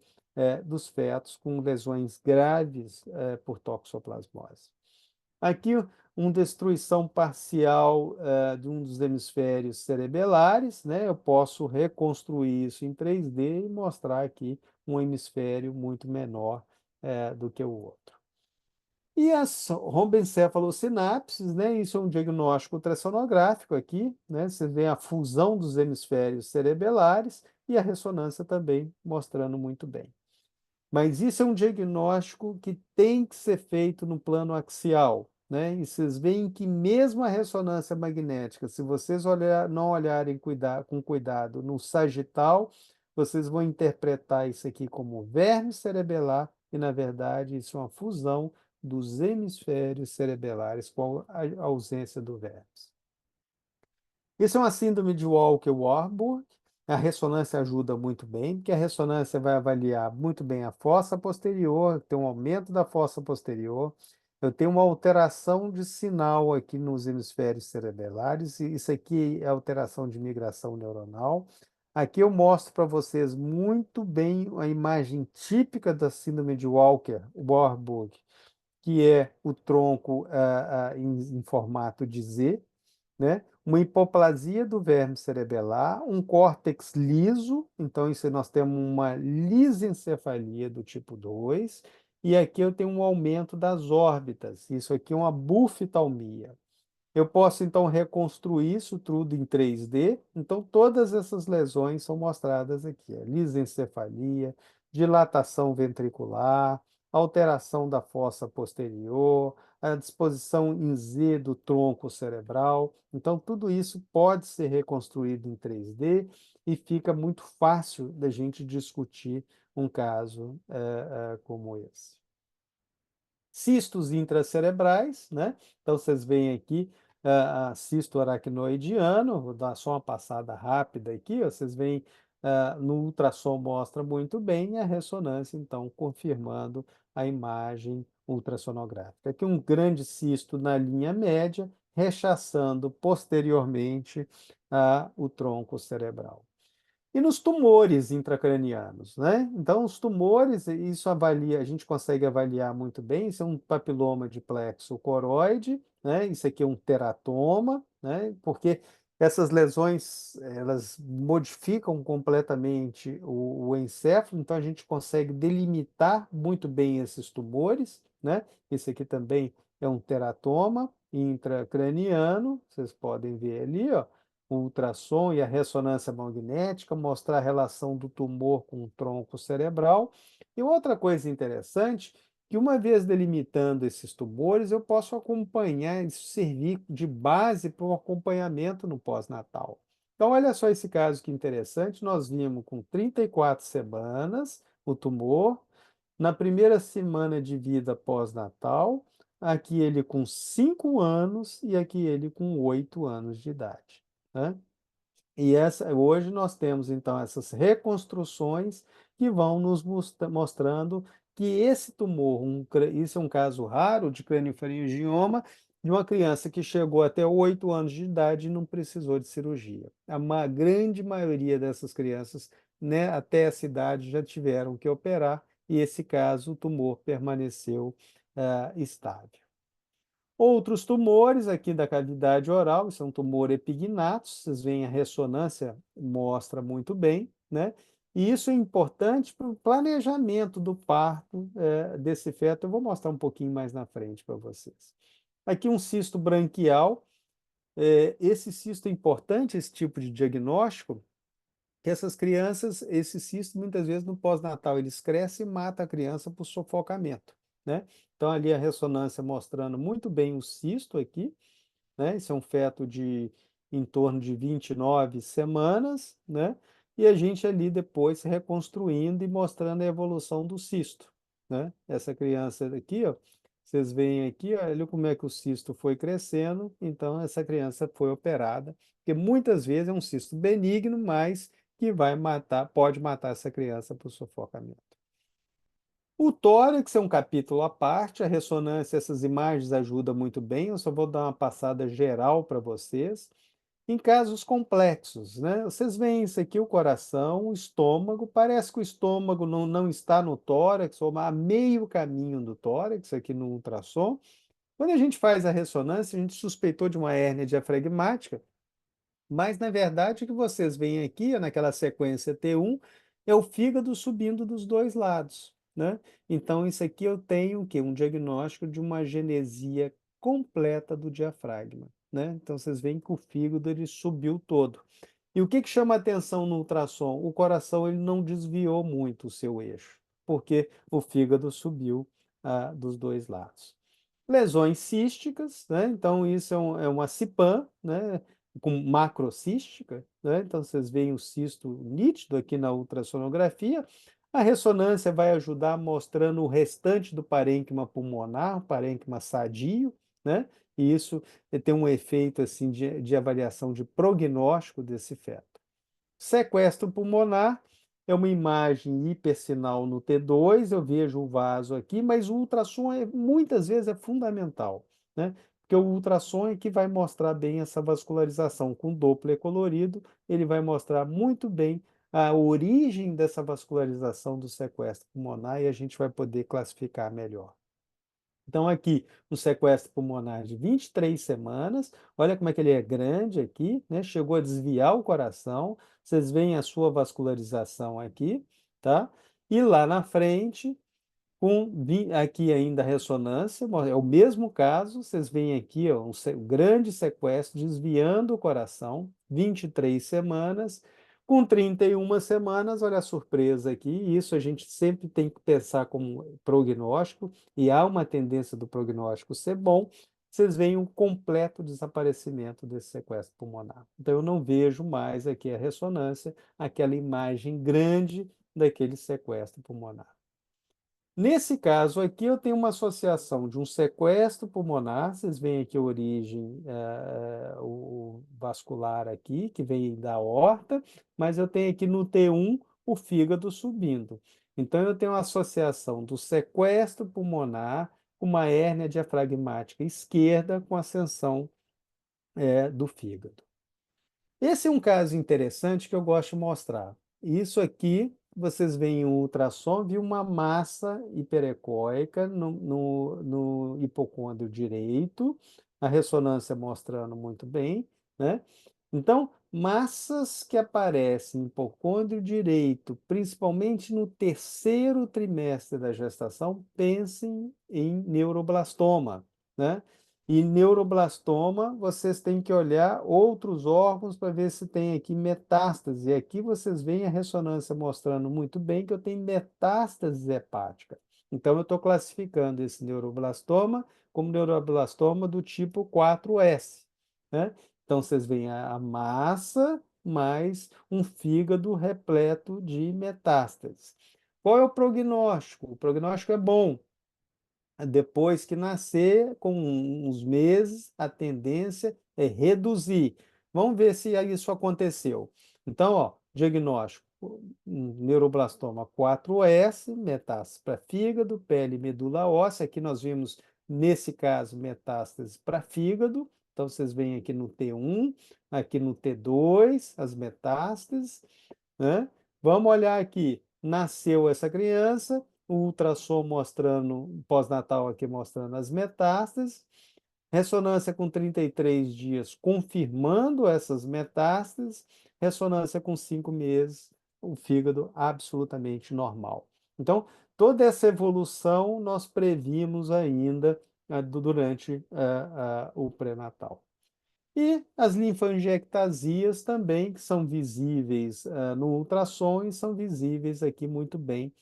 dos fetos com lesões graves por toxoplasmose. Aqui, uma destruição parcial de um dos hemisférios cerebelares, né? Eu posso reconstruir isso em 3D e mostrar aqui um hemisfério muito menor do que o outro. E as rombencefalosinapses, né? Isso é um diagnóstico ultrassonográfico aqui, né? Você vê a fusão dos hemisférios cerebelares e a ressonância também mostrando muito bem. Mas isso é um diagnóstico que tem que ser feito no plano axial, né? E vocês veem que mesmo a ressonância magnética, se vocês não olharem com cuidado no sagital, vocês vão interpretar isso aqui como verme cerebelar, e na verdade isso é uma fusão dos hemisférios cerebelares com a ausência do verme. Isso é uma síndrome de Walker-Warburg. A ressonância ajuda muito bem, porque a ressonância vai avaliar muito bem a fossa posterior, tem um aumento da fossa posterior, eu tenho uma alteração de sinal aqui nos hemisférios cerebelares, e isso aqui é alteração de migração neuronal. Aqui eu mostro para vocês muito bem a imagem típica da síndrome de Walker-Warburg, que é o tronco em formato de Z, né? Uma hipoplasia do verme cerebelar, um córtex liso, então isso nós temos uma lisencefalia do tipo 2, e aqui eu tenho um aumento das órbitas, isso aqui é uma buftalmia. Eu posso, então, reconstruir isso tudo em 3D. Então, todas essas lesões são mostradas aqui. Lisencefalia, dilatação ventricular, alteração da fossa posterior, a disposição em Z do tronco cerebral. Então, tudo isso pode ser reconstruído em 3D e fica muito fácil da gente discutir um caso como esse. Cistos intracerebrais, né? Então, vocês veem aqui a cisto aracnoidiano, vou dar só uma passada rápida aqui, ó, vocês veem no ultrassom mostra muito bem, e a ressonância, então, confirmando a imagem ultrassonográfica. Aqui um grande cisto na linha média, rechaçando posteriormente o tronco cerebral. E nos tumores intracranianos, né? Então, os tumores, isso avalia, a gente consegue avaliar muito bem. Isso é um papiloma de plexo coroide, né? Isso aqui é um teratoma, né? Porque essas lesões, elas modificam completamente o encéfalo, então a gente consegue delimitar muito bem esses tumores, né? Esse aqui também é um teratoma intracraniano, vocês podem ver ali, ó, o ultrassom e a ressonância magnética, mostrar a relação do tumor com o tronco cerebral. E outra coisa interessante, que uma vez delimitando esses tumores, eu posso acompanhar, isso servir de base para o acompanhamento no pós-natal. Então, olha só esse caso que interessante, nós vimos com 34 semanas o tumor, na primeira semana de vida pós-natal, aqui ele com 5 anos e aqui ele com 8 anos de idade, né? E hoje nós temos, então, essas reconstruções que vão nos mostrando que esse tumor, isso é um caso raro de craniofaringioma, de uma criança que chegou até 8 anos de idade e não precisou de cirurgia. A grande maioria dessas crianças, né, até essa idade já tiveram que operar, e esse caso, o tumor permaneceu estável. Outros tumores aqui da cavidade oral, isso é um tumor epignato, vocês veem a ressonância mostra muito bem, né? E isso é importante para o planejamento do parto desse feto. Eu vou mostrar um pouquinho mais na frente para vocês. Aqui um cisto branquial. Esse cisto é importante, esse tipo de diagnóstico, que essas crianças, esse cisto, muitas vezes no pós-natal, eles crescem e matam a criança por sufocamento, né? Então, ali a ressonância mostrando muito bem o cisto aqui, né? Esse é um feto de em torno de 29 semanas, né? E a gente ali depois reconstruindo e mostrando a evolução do cisto, né? Essa criança aqui, ó, vocês veem aqui, ó, olha como é que o cisto foi crescendo, então essa criança foi operada, porque muitas vezes é um cisto benigno, mas que vai matar, pode matar essa criança por sufocamento. O tórax é um capítulo à parte, a ressonância, essas imagens ajudam muito bem, eu só vou dar uma passada geral para vocês. Em casos complexos, né? Vocês veem isso aqui, o coração, o estômago, parece que o estômago não está no tórax, ou a meio caminho do tórax, aqui no ultrassom. Quando a gente faz a ressonância, a gente suspeitou de uma hérnia diafragmática, mas, na verdade, o que vocês veem aqui, naquela sequência T1, é o fígado subindo dos dois lados, né? Então, isso aqui eu tenho o quê? Um diagnóstico de uma genesia completa do diafragma, né? Então, vocês veem que o fígado ele subiu todo. E o que chama atenção no ultrassom? O coração ele não desviou muito o seu eixo, porque o fígado subiu dos dois lados. Lesões císticas, né? Então, isso é uma CIPAM, né? Com macrocística, né? Então, vocês veem o cisto nítido aqui na ultrassonografia. A ressonância vai ajudar mostrando o restante do parênquima pulmonar, parênquima sadio, né? E isso tem um efeito assim de avaliação de prognóstico desse feto. Sequestro pulmonar é uma imagem hipersinal no T2, eu vejo o vaso aqui, mas o ultrassom muitas vezes é fundamental, né? Porque o ultrassom é que vai mostrar bem essa vascularização. Com Doppler colorido, ele vai mostrar muito bem a origem dessa vascularização do sequestro pulmonar e a gente vai poder classificar melhor. Então, aqui, um sequestro pulmonar de 23 semanas, olha como é que ele é grande aqui, né? Chegou a desviar o coração, vocês veem a sua vascularização aqui, tá? E lá na frente, aqui ainda a ressonância, é o mesmo caso, vocês veem aqui ó, um grande sequestro desviando o coração, 23 semanas, com 31 semanas, olha a surpresa aqui, isso a gente sempre tem que pensar como prognóstico, e há uma tendência do prognóstico ser bom, vocês veem um completo desaparecimento desse sequestro pulmonar. Então eu não vejo mais aqui a ressonância, aquela imagem grande daquele sequestro pulmonar. Nesse caso aqui, eu tenho uma associação de um sequestro pulmonar, vocês veem aqui a origem o vascular aqui, que vem da aorta, mas eu tenho aqui no T1 o fígado subindo. Então, eu tenho uma associação do sequestro pulmonar com uma hérnia diafragmática esquerda com ascensão do fígado. Esse é um caso interessante que eu gosto de mostrar. Isso aqui, vocês veem o ultrassom, viu uma massa hiperecóica no hipocôndrio direito, a ressonância mostrando muito bem, né? Então, massas que aparecem em hipocôndrio direito, principalmente no terceiro trimestre da gestação, pensem em neuroblastoma, né? E neuroblastoma, vocês têm que olhar outros órgãos para ver se tem aqui metástase. E aqui vocês veem a ressonância mostrando muito bem que eu tenho metástase hepática. Então, eu estou classificando esse neuroblastoma como neuroblastoma do tipo 4S, né? Então, vocês veem a massa mais um fígado repleto de metástases. Qual é o prognóstico? O prognóstico é bom. Depois que nascer, com uns meses, a tendência é reduzir. Vamos ver se isso aconteceu. Então, ó, diagnóstico: neuroblastoma 4S, metástase para fígado, pele e medula óssea. Aqui nós vimos, nesse caso, metástase para fígado. Então, vocês veem aqui no T1, aqui no T2, as metástases, né? Vamos olhar aqui. Nasceu essa criança, o ultrassom mostrando, pós-natal aqui mostrando as metástases, ressonância com 33 dias confirmando essas metástases, ressonância com 5 meses o fígado absolutamente normal. Então, toda essa evolução nós previmos ainda durante o pré-natal. E as linfangiectasias também, que são visíveis no ultrassom e são visíveis aqui muito bem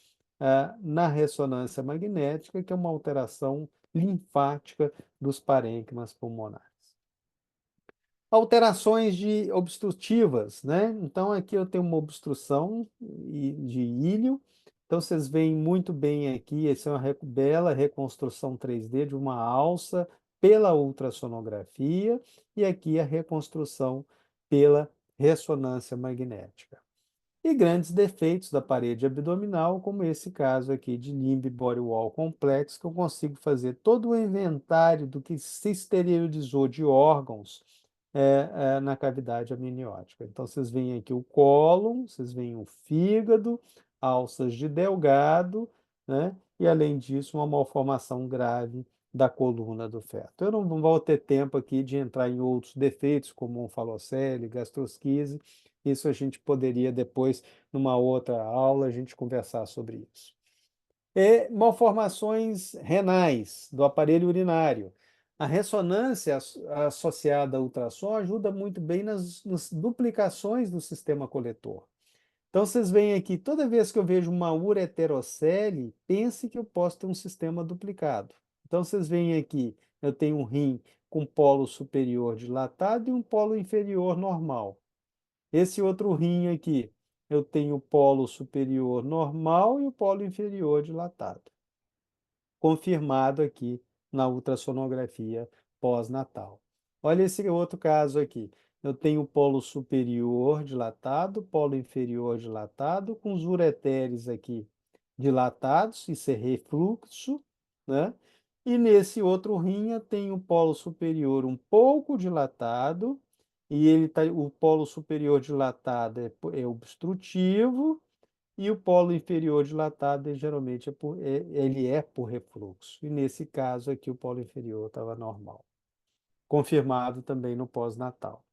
na ressonância magnética, que é uma alteração linfática dos parênquimas pulmonares. Alterações obstrutivas, né? Então, aqui eu tenho uma obstrução de íleo. Então, vocês veem muito bem aqui, essa é uma bela reconstrução 3D de uma alça pela ultrassonografia e aqui a reconstrução pela ressonância magnética. E grandes defeitos da parede abdominal, como esse caso aqui de Limb Body Wall Complex, que eu consigo fazer todo o inventário do que se esterilizou de órgãos na cavidade amniótica. Então, vocês veem aqui o cólon, vocês veem o fígado, alças de Delgado, né? E, além disso, uma malformação grave da coluna do feto. Eu não vou ter tempo aqui de entrar em outros defeitos, como onfalocele, gastrosquise. Isso a gente poderia depois, numa outra aula, a gente conversar sobre isso. E malformações renais do aparelho urinário. A ressonância associada ao ultrassom ajuda muito bem nas duplicações do sistema coletor. Então, vocês veem aqui, toda vez que eu vejo uma ureterocele, pense que eu posso ter um sistema duplicado. Então, vocês veem aqui, eu tenho um rim com polo superior dilatado e um polo inferior normal. Esse outro rim aqui, eu tenho o polo superior normal e o polo inferior dilatado. Confirmado aqui na ultrassonografia pós-natal. Olha esse outro caso aqui. Eu tenho o polo superior dilatado, polo inferior dilatado, com os ureteres aqui dilatados, isso é refluxo, né? E nesse outro rim eu tenho o polo superior um pouco dilatado, e o polo superior dilatado é obstrutivo, e o polo inferior dilatado, geralmente, ele é por refluxo. E nesse caso aqui, o polo inferior estava normal. Confirmado também no pós-natal.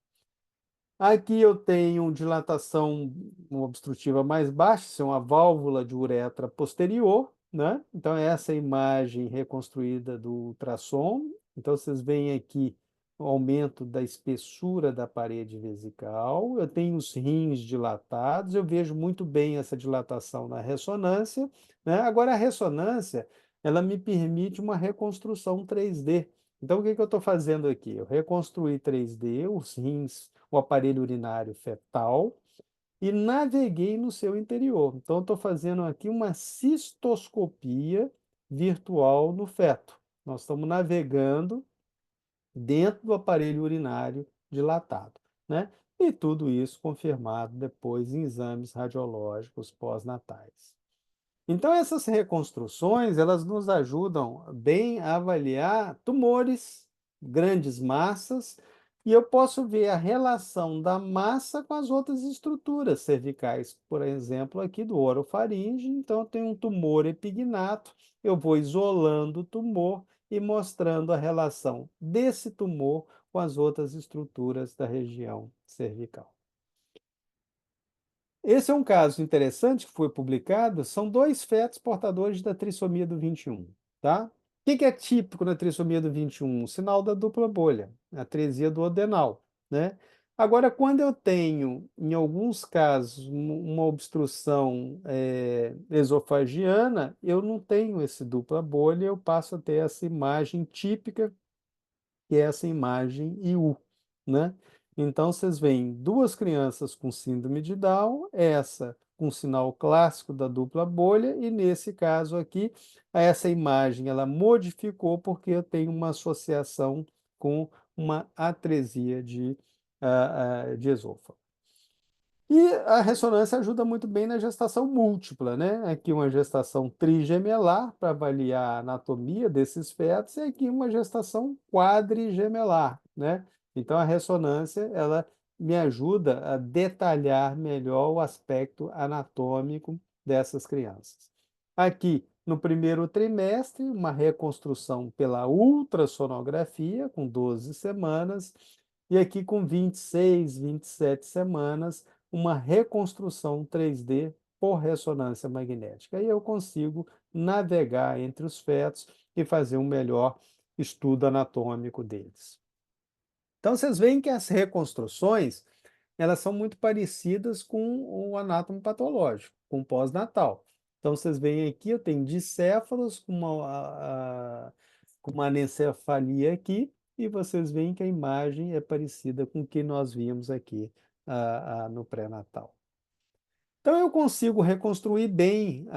Aqui eu tenho dilatação obstrutiva mais baixa, isso é uma válvula de uretra posterior, né? Então, essa é a imagem reconstruída do ultrassom. Então, vocês veem aqui o aumento da espessura da parede vesical. Eu tenho os rins dilatados, eu vejo muito bem essa dilatação na ressonância, né? Agora, a ressonância, ela me permite uma reconstrução 3D. Então, o que eu estou fazendo aqui? Eu reconstruí 3D os rins, o aparelho urinário fetal e naveguei no seu interior. Então, estou fazendo aqui uma cistoscopia virtual no feto. Nós estamos navegando dentro do aparelho urinário dilatado, né? E tudo isso confirmado depois em exames radiológicos pós-natais. Então, essas reconstruções, elas nos ajudam bem a avaliar tumores, grandes massas, e eu posso ver a relação da massa com as outras estruturas cervicais, por exemplo, aqui do orofaringe. Então, eu tenho um tumor epignato, eu vou isolando o tumor e mostrando a relação desse tumor com as outras estruturas da região cervical. Esse é um caso interessante que foi publicado, são dois fetos portadores da trissomia do 21, tá? O que é típico na trissomia do 21? O sinal da dupla bolha, a atresia do adenal, né? Agora, quando eu tenho, em alguns casos, uma obstrução esofagiana, eu não tenho esse dupla bolha, eu passo a ter essa imagem típica, que é essa imagem IU, né? Então, vocês veem duas crianças com síndrome de Down, essa com sinal clássico da dupla bolha, e nesse caso aqui, essa imagem ela modificou porque eu tenho uma associação com uma atresia de esôfago. E a ressonância ajuda muito bem na gestação múltipla, né? Aqui uma gestação trigemelar para avaliar a anatomia desses fetos e aqui uma gestação quadrigemelar, né? Então a ressonância ela me ajuda a detalhar melhor o aspecto anatômico dessas crianças. Aqui no primeiro trimestre, uma reconstrução pela ultrassonografia com 12 semanas e aqui com 26, 27 semanas uma reconstrução 3D por ressonância magnética. Aí eu consigo navegar entre os fetos e fazer um melhor estudo anatômico deles. Então, vocês veem que as reconstruções, elas são muito parecidas com o anátomo patológico, com o pós-natal. Então, vocês veem aqui, eu tenho dicéfalos com uma anencefalia aqui, e vocês veem que a imagem é parecida com o que nós vimos aqui no pré-natal. Então, eu consigo reconstruir bem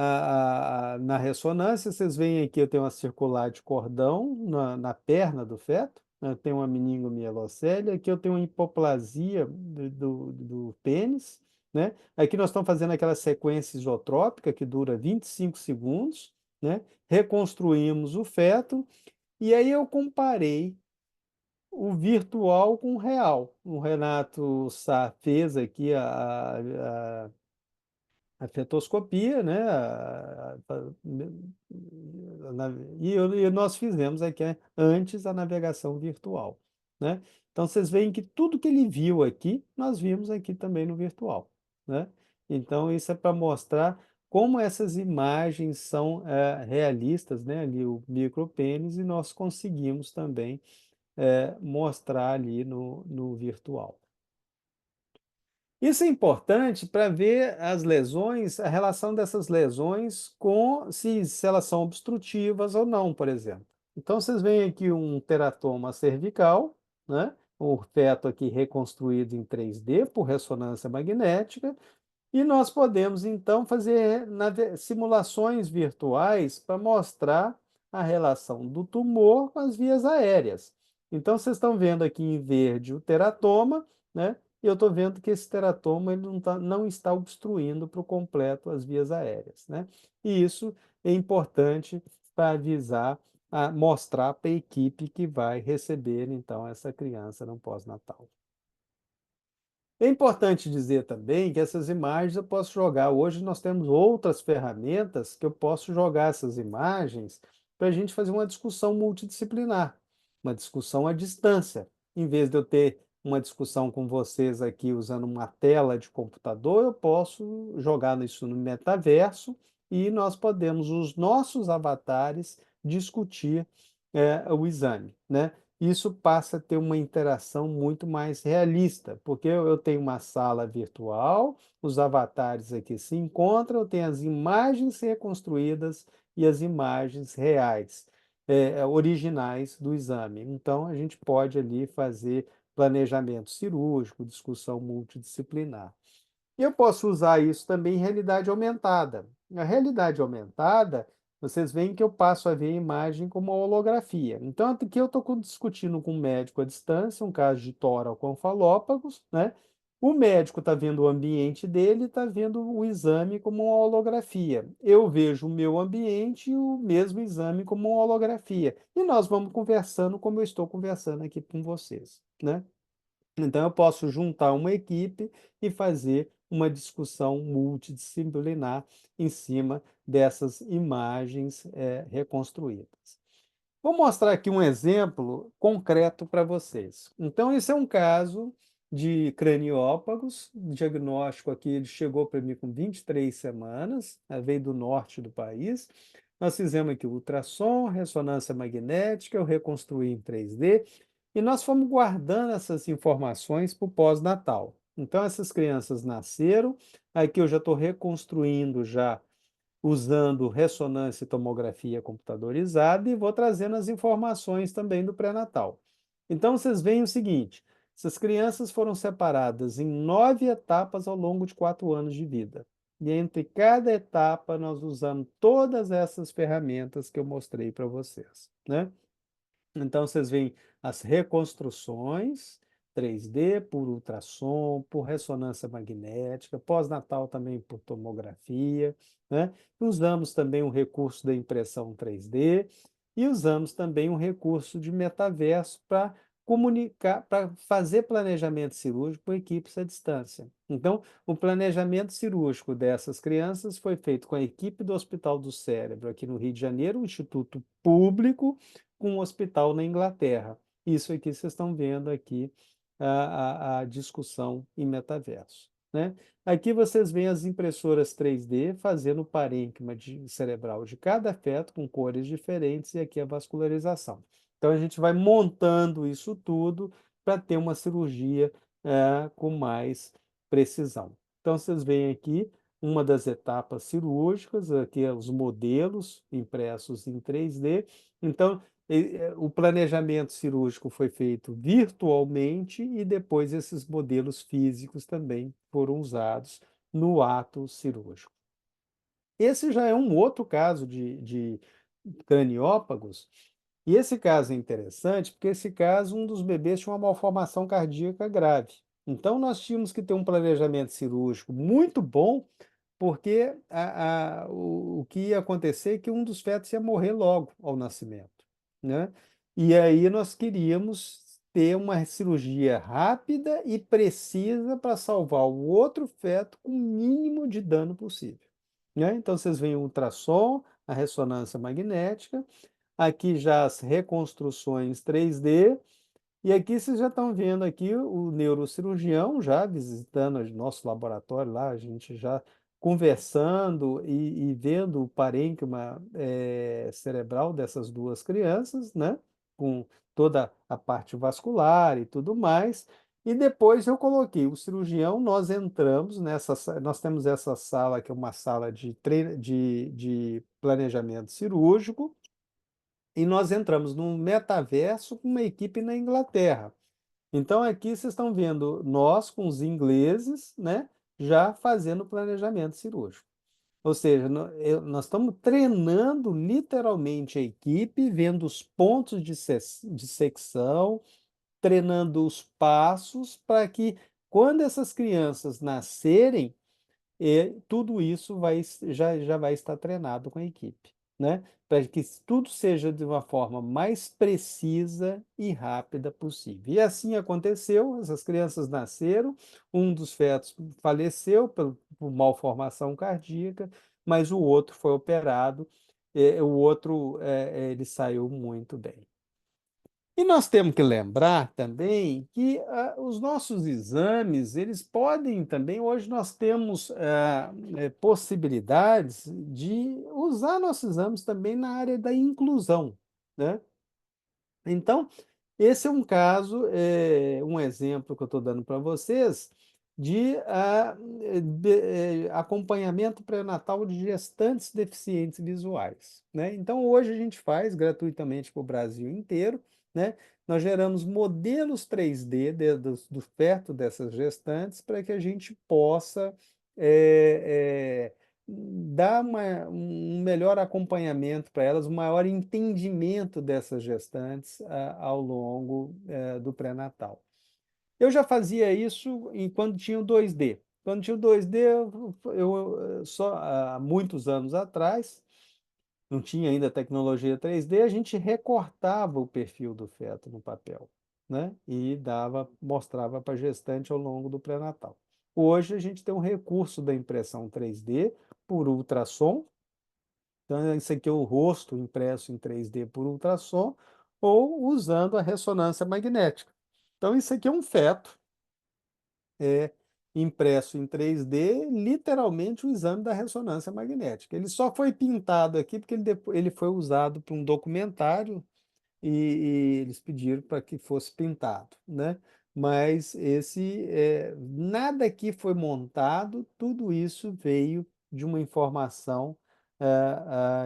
na ressonância. Vocês veem aqui, eu tenho uma circular de cordão na perna do feto, eu tenho uma meningomielocele, aqui eu tenho uma hipoplasia do pênis, né? Aqui nós estamos fazendo aquela sequência isotrópica que dura 25 segundos, né? Reconstruímos o feto, e aí eu comparei o virtual com o real. O Renato Sá fez aqui a fetoscopia, né? E nós fizemos aqui antes a navegação virtual, né? Então vocês veem que tudo que ele viu aqui, nós vimos aqui também no virtual, né? Então isso é para mostrar como essas imagens são realistas, né? Ali o micropênis, e nós conseguimos também mostrar ali no virtual. Isso é importante para ver as lesões, a relação dessas lesões com se elas são obstrutivas ou não, por exemplo. Então, vocês veem aqui um teratoma cervical, né? O feto aqui reconstruído em 3D por ressonância magnética, e nós podemos, então, fazer simulações virtuais para mostrar a relação do tumor com as vias aéreas. Então, vocês estão vendo aqui em verde o teratoma, né? E eu estou vendo que esse teratoma ele não está obstruindo por completo as vias aéreas, né? E isso é importante para avisar, mostrar para a equipe que vai receber, então, essa criança no pós-natal. É importante dizer também que essas imagens eu posso jogar. Hoje nós temos outras ferramentas que eu posso jogar essas imagens para a gente fazer uma discussão multidisciplinar, uma discussão à distância. Em vez de eu ter uma discussão com vocês aqui usando uma tela de computador, eu posso jogar isso no metaverso e nós podemos, os nossos avatares, discutir o exame, né? Isso passa a ter uma interação muito mais realista, porque eu tenho uma sala virtual, os avatares aqui se encontram, eu tenho as imagens reconstruídas e as imagens reais, originais do exame. Então, a gente pode ali fazer planejamento cirúrgico, discussão multidisciplinar. Eu posso usar isso também em realidade aumentada. Na realidade aumentada, vocês veem que eu passo a ver a imagem como uma holografia. Então, aqui eu estou discutindo com um médico à distância, um caso de tóraco-onfalópagos, né? O médico está vendo o ambiente dele, está vendo o exame como uma holografia. Eu vejo o meu ambiente e o mesmo exame como uma holografia. E nós vamos conversando como eu estou conversando aqui com vocês, né? Então, eu posso juntar uma equipe e fazer uma discussão multidisciplinar em cima dessas imagens reconstruídas. Vou mostrar aqui um exemplo concreto para vocês. Então, esse é um caso de craniópagos. O diagnóstico aqui, ele chegou para mim com 23 semanas, veio do norte do país. Nós fizemos aqui ultrassom, ressonância magnética, eu reconstruí em 3D, e nós fomos guardando essas informações para o pós-natal. Então, essas crianças nasceram, aqui eu já estou reconstruindo já usando ressonância e tomografia computadorizada, e vou trazendo as informações também do pré-natal. Então, vocês veem o seguinte: essas crianças foram separadas em 9 etapas ao longo de 4 anos de vida. E entre cada etapa, nós usamos todas essas ferramentas que eu mostrei para vocês, né? Então, vocês veem as reconstruções 3D por ultrassom, por ressonância magnética, pós-natal também por tomografia, né? Usamos também o recurso da impressão 3D e usamos também um recurso de metaverso para comunicar, para fazer planejamento cirúrgico com equipes à distância. Então, o planejamento cirúrgico dessas crianças foi feito com a equipe do Hospital do Cérebro aqui no Rio de Janeiro, um instituto público, com um hospital na Inglaterra. Isso aqui vocês estão vendo aqui a discussão em metaverso. né? Aqui vocês veem as impressoras 3D fazendo o parênquima cerebral de cada feto com cores diferentes e aqui a vascularização. Então a gente vai montando isso tudo para ter uma cirurgia com mais precisão. Então vocês veem aqui uma das etapas cirúrgicas, aqui os modelos impressos em 3D. Então o planejamento cirúrgico foi feito virtualmente e depois esses modelos físicos também foram usados no ato cirúrgico. Esse já é um outro caso de craniópagos, e esse caso é interessante porque esse caso, um dos bebês tinha uma malformação cardíaca grave. Então, nós tínhamos que ter um planejamento cirúrgico muito bom, porque o que ia acontecer é que um dos fetos ia morrer logo ao nascimento, né? E aí nós queríamos ter uma cirurgia rápida e precisa para salvar o outro feto com o mínimo de dano possível, né? Então, vocês veem o ultrassom, a ressonância magnética, aqui já as reconstruções 3D, e aqui vocês já estão vendo aqui o neurocirurgião já visitando o nosso laboratório lá, a gente já conversando e vendo o parênquima cerebral dessas duas crianças, né? Com toda a parte vascular e tudo mais. E depois eu coloquei o cirurgião, nós entramos nós temos essa sala que é uma sala de planejamento cirúrgico, e nós entramos num metaverso com uma equipe na Inglaterra. Então aqui vocês estão vendo nós com os ingleses, né, já fazendo planejamento cirúrgico. Ou seja, nós estamos treinando literalmente a equipe, vendo os pontos de secção, treinando os passos para que quando essas crianças nascerem, tudo isso já vai estar treinado com a equipe, né? Para que tudo seja de uma forma mais precisa e rápida possível. E assim aconteceu, essas crianças nasceram, um dos fetos faleceu por malformação cardíaca, mas o outro foi operado, o outro ele saiu muito bem. E nós temos que lembrar também que os nossos exames, eles podem também, hoje nós temos possibilidades de usar nossos exames também na área da inclusão, né? Então, esse é um caso, um exemplo que eu estou dando para vocês de acompanhamento pré-natal de gestantes deficientes visuais, né? Então, hoje a gente faz gratuitamente para o Brasil inteiro, né? Nós geramos modelos 3D do feto dessas gestantes para que a gente possa dar um melhor acompanhamento para elas, um maior entendimento dessas gestantes ao longo do pré-natal. Eu já fazia isso quando tinha o 2D. Quando tinha o 2D, só há muitos anos atrás, não tinha ainda tecnologia 3D, a gente recortava o perfil do feto no papel, né? E mostrava para a gestante ao longo do pré-natal. Hoje a gente tem um recurso da impressão 3D por ultrassom. Então, isso aqui é o rosto impresso em 3D por ultrassom, ou usando a ressonância magnética. Então, isso aqui é um feto impresso em 3D, literalmente o exame da ressonância magnética. Ele só foi pintado aqui porque ele foi usado para um documentário e eles pediram para que fosse pintado, né? Mas nada aqui foi montado, tudo isso veio de uma informação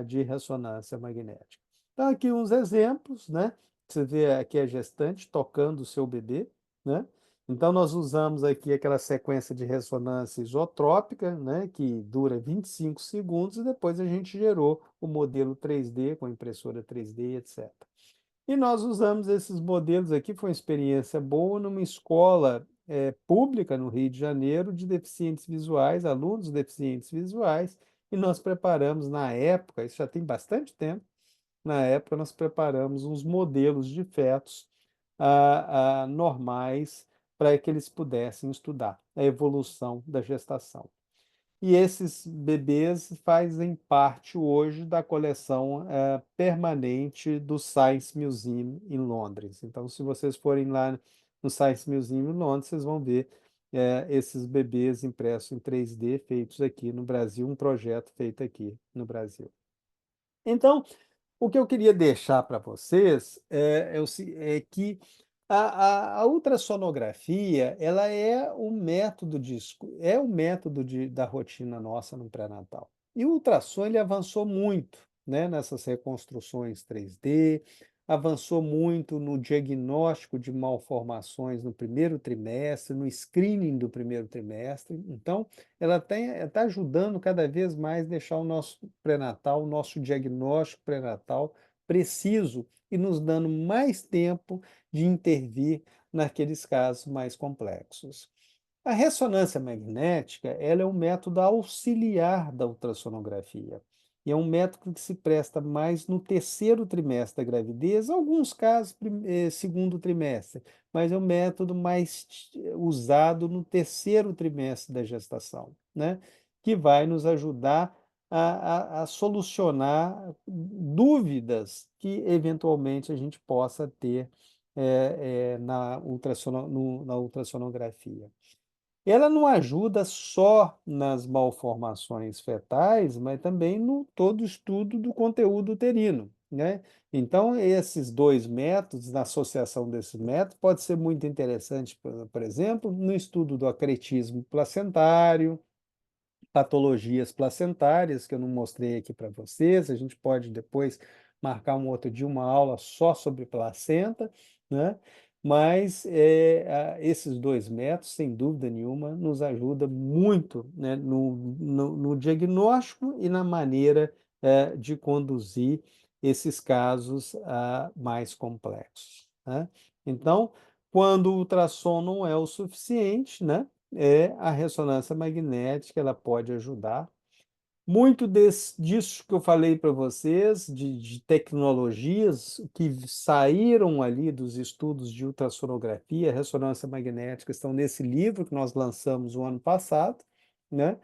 de ressonância magnética. Então, aqui uns exemplos, né? Você vê aqui a gestante tocando o seu bebê, né? Então, nós usamos aqui aquela sequência de ressonância isotrópica, né, que dura 25 segundos, e depois a gente gerou o modelo 3D com a impressora 3D, etc. E nós usamos esses modelos aqui, foi uma experiência boa numa escola pública no Rio de Janeiro de deficientes visuais, alunos deficientes visuais, e nós preparamos na época, isso já tem bastante tempo, na época nós preparamos uns modelos de fetos normais para que eles pudessem estudar a evolução da gestação. E esses bebês fazem parte hoje da coleção permanente do Science Museum em Londres. Então, se vocês forem lá no Science Museum em Londres, vocês vão ver esses bebês impressos em 3D feitos aqui no Brasil, um projeto feito aqui no Brasil. Então, o que eu queria deixar para vocês é que a ultrassonografia, ela é o método da rotina nossa no pré-natal. E o ultrassom, ele avançou muito, né, nessas reconstruções 3D, avançou muito no diagnóstico de malformações no primeiro trimestre, no screening do primeiro trimestre. Então, ela está ajudando cada vez mais deixar o nosso pré-natal, o nosso diagnóstico pré-natal preciso e nos dando mais tempo de intervir naqueles casos mais complexos. A ressonância magnética, ela é um método auxiliar da ultrassonografia. E é um método que se presta mais no terceiro trimestre da gravidez, em alguns casos, segundo trimestre, mas é um método mais usado no terceiro trimestre da gestação, né? Que vai nos ajudar a solucionar dúvidas que eventualmente a gente possa ter na ultrassonografia. Ela não ajuda só nas malformações fetais, mas também no todo o estudo do conteúdo uterino, né? Então, esses dois métodos, na associação desses métodos, pode ser muito interessante, por exemplo, no estudo do acretismo placentário, patologias placentárias, que eu não mostrei aqui para vocês. A gente pode depois marcar um outro dia uma aula só sobre placenta, né? Mas esses dois métodos, sem dúvida nenhuma, nos ajudam muito, né, no diagnóstico e na maneira de conduzir esses casos mais complexos, né? Então, quando o ultrassom não é o suficiente, né? A ressonância magnética, ela pode ajudar. Muito disso que eu falei para vocês, de tecnologias que saíram ali dos estudos de ultrassonografia, ressonância magnética, estão nesse livro que nós lançamos o ano passado, né?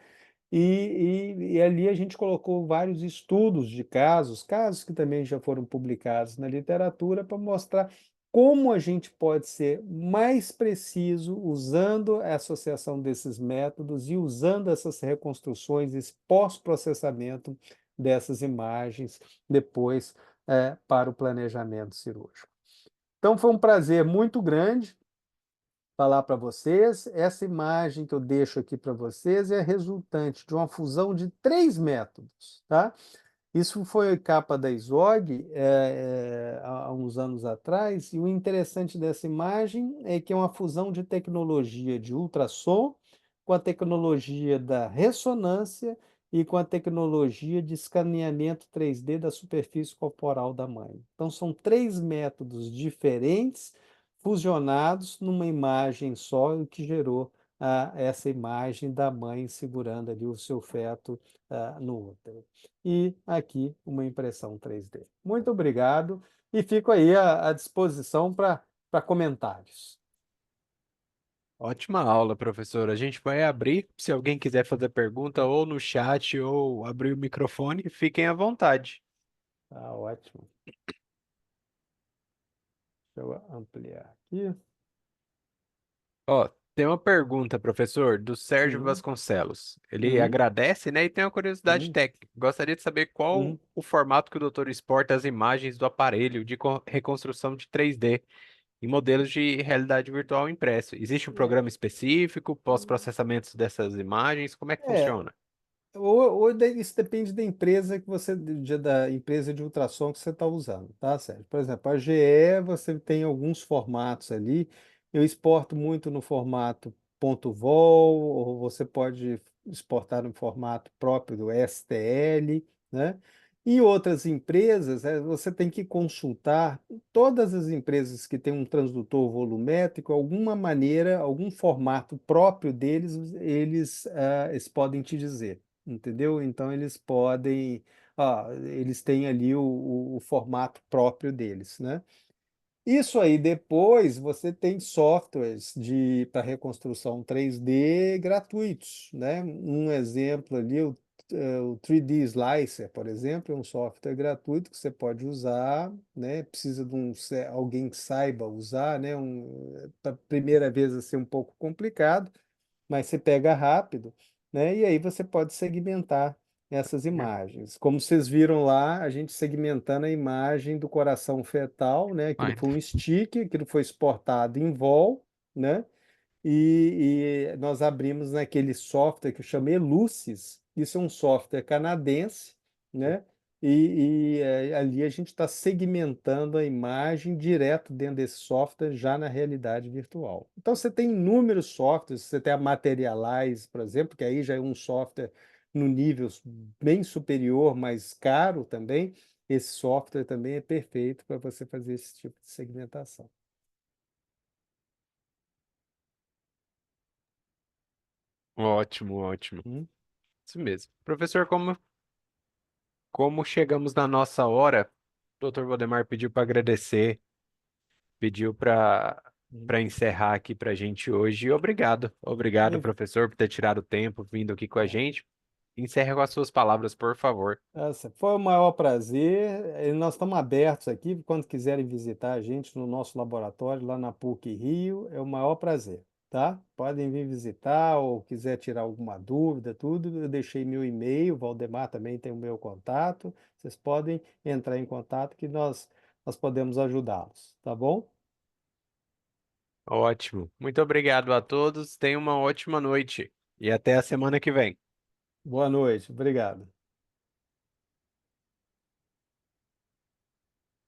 E ali a gente colocou vários estudos de casos que também já foram publicados na literatura, para mostrar como a gente pode ser mais preciso usando a associação desses métodos e usando essas reconstruções, esse pós-processamento dessas imagens depois para o planejamento cirúrgico. Então foi um prazer muito grande falar para vocês. Essa imagem que eu deixo aqui para vocês é resultante de uma fusão de 3 métodos, tá? Isso foi capa da ISOG há uns anos atrás, e o interessante dessa imagem é que é uma fusão de tecnologia de ultrassom com a tecnologia da ressonância e com a tecnologia de escaneamento 3D da superfície corporal da mãe. Então, são 3 métodos diferentes, fusionados numa imagem só, o que gerou essa imagem da mãe segurando ali o seu feto no útero. E aqui uma impressão 3D. Muito obrigado e fico aí à disposição para comentários. Ótima aula, professor. A gente vai abrir, se alguém quiser fazer pergunta, ou no chat, ou abrir o microfone, fiquem à vontade. Tá ótimo. Deixa eu ampliar aqui. Ó, tem uma pergunta, professor, do Sérgio Uhum, Vasconcelos. Ele uhum, agradece, né, e tem uma curiosidade uhum, técnica. Gostaria de saber qual uhum. o formato que o doutor exporta as imagens do aparelho de reconstrução de 3D em modelos de realidade virtual impresso. Existe um programa específico, pós-processamento dessas imagens? Como é que É, funciona? isso depende da empresa da empresa de ultrassom que você está usando, tá, Sérgio? Por exemplo, a GE, você tem alguns formatos ali. Eu exporto muito no formato .vol, ou você pode exportar no formato próprio do STL, né? E outras empresas, você tem que consultar todas as empresas que têm um transdutor volumétrico, alguma maneira, algum formato próprio deles, eles podem te dizer, entendeu? Então eles têm ali o formato próprio deles, né? Isso aí depois você tem softwares para reconstrução 3D gratuitos, né? Um exemplo ali, o 3D Slicer, por exemplo, é um software gratuito que você pode usar, né? Precisa de alguém que saiba usar, né? Para primeira vez vai ser um pouco complicado, mas você pega rápido, né? E aí você pode segmentar essas imagens. Como vocês viram lá, a gente segmentando a imagem do coração fetal, né? Aquilo Fine. foi um stick, aquilo foi exportado em vol, né? E nós abrimos naquele software que eu chamei Lucis. Isso é um software canadense, né? Ali a gente está segmentando a imagem direto dentro desse software, já na realidade virtual. Então você tem inúmeros softwares, você tem a Materialize, por exemplo, que aí já é um software no nível bem superior, mais caro também. Esse software também é perfeito para você fazer esse tipo de segmentação. Ótimo, ótimo. Hum? Isso mesmo. Professor, como chegamos na nossa hora, o doutor Valdemar pediu para agradecer, pediu para encerrar aqui para a gente hoje. E obrigado. Obrigado, Hum. professor, por ter tirado o tempo, vindo aqui com a gente. Encerre com as suas palavras, por favor. Foi o maior prazer. Nós estamos abertos aqui, quando quiserem visitar a gente no nosso laboratório, lá na PUC Rio, é o maior prazer, tá? Podem vir visitar ou quiser tirar alguma dúvida, tudo. Eu deixei meu e-mail, o Valdemar também tem o meu contato. Vocês podem entrar em contato que nós podemos ajudá-los, tá bom? Ótimo. Muito obrigado a todos. Tenham uma ótima noite e até a semana que vem. Boa noite, obrigado.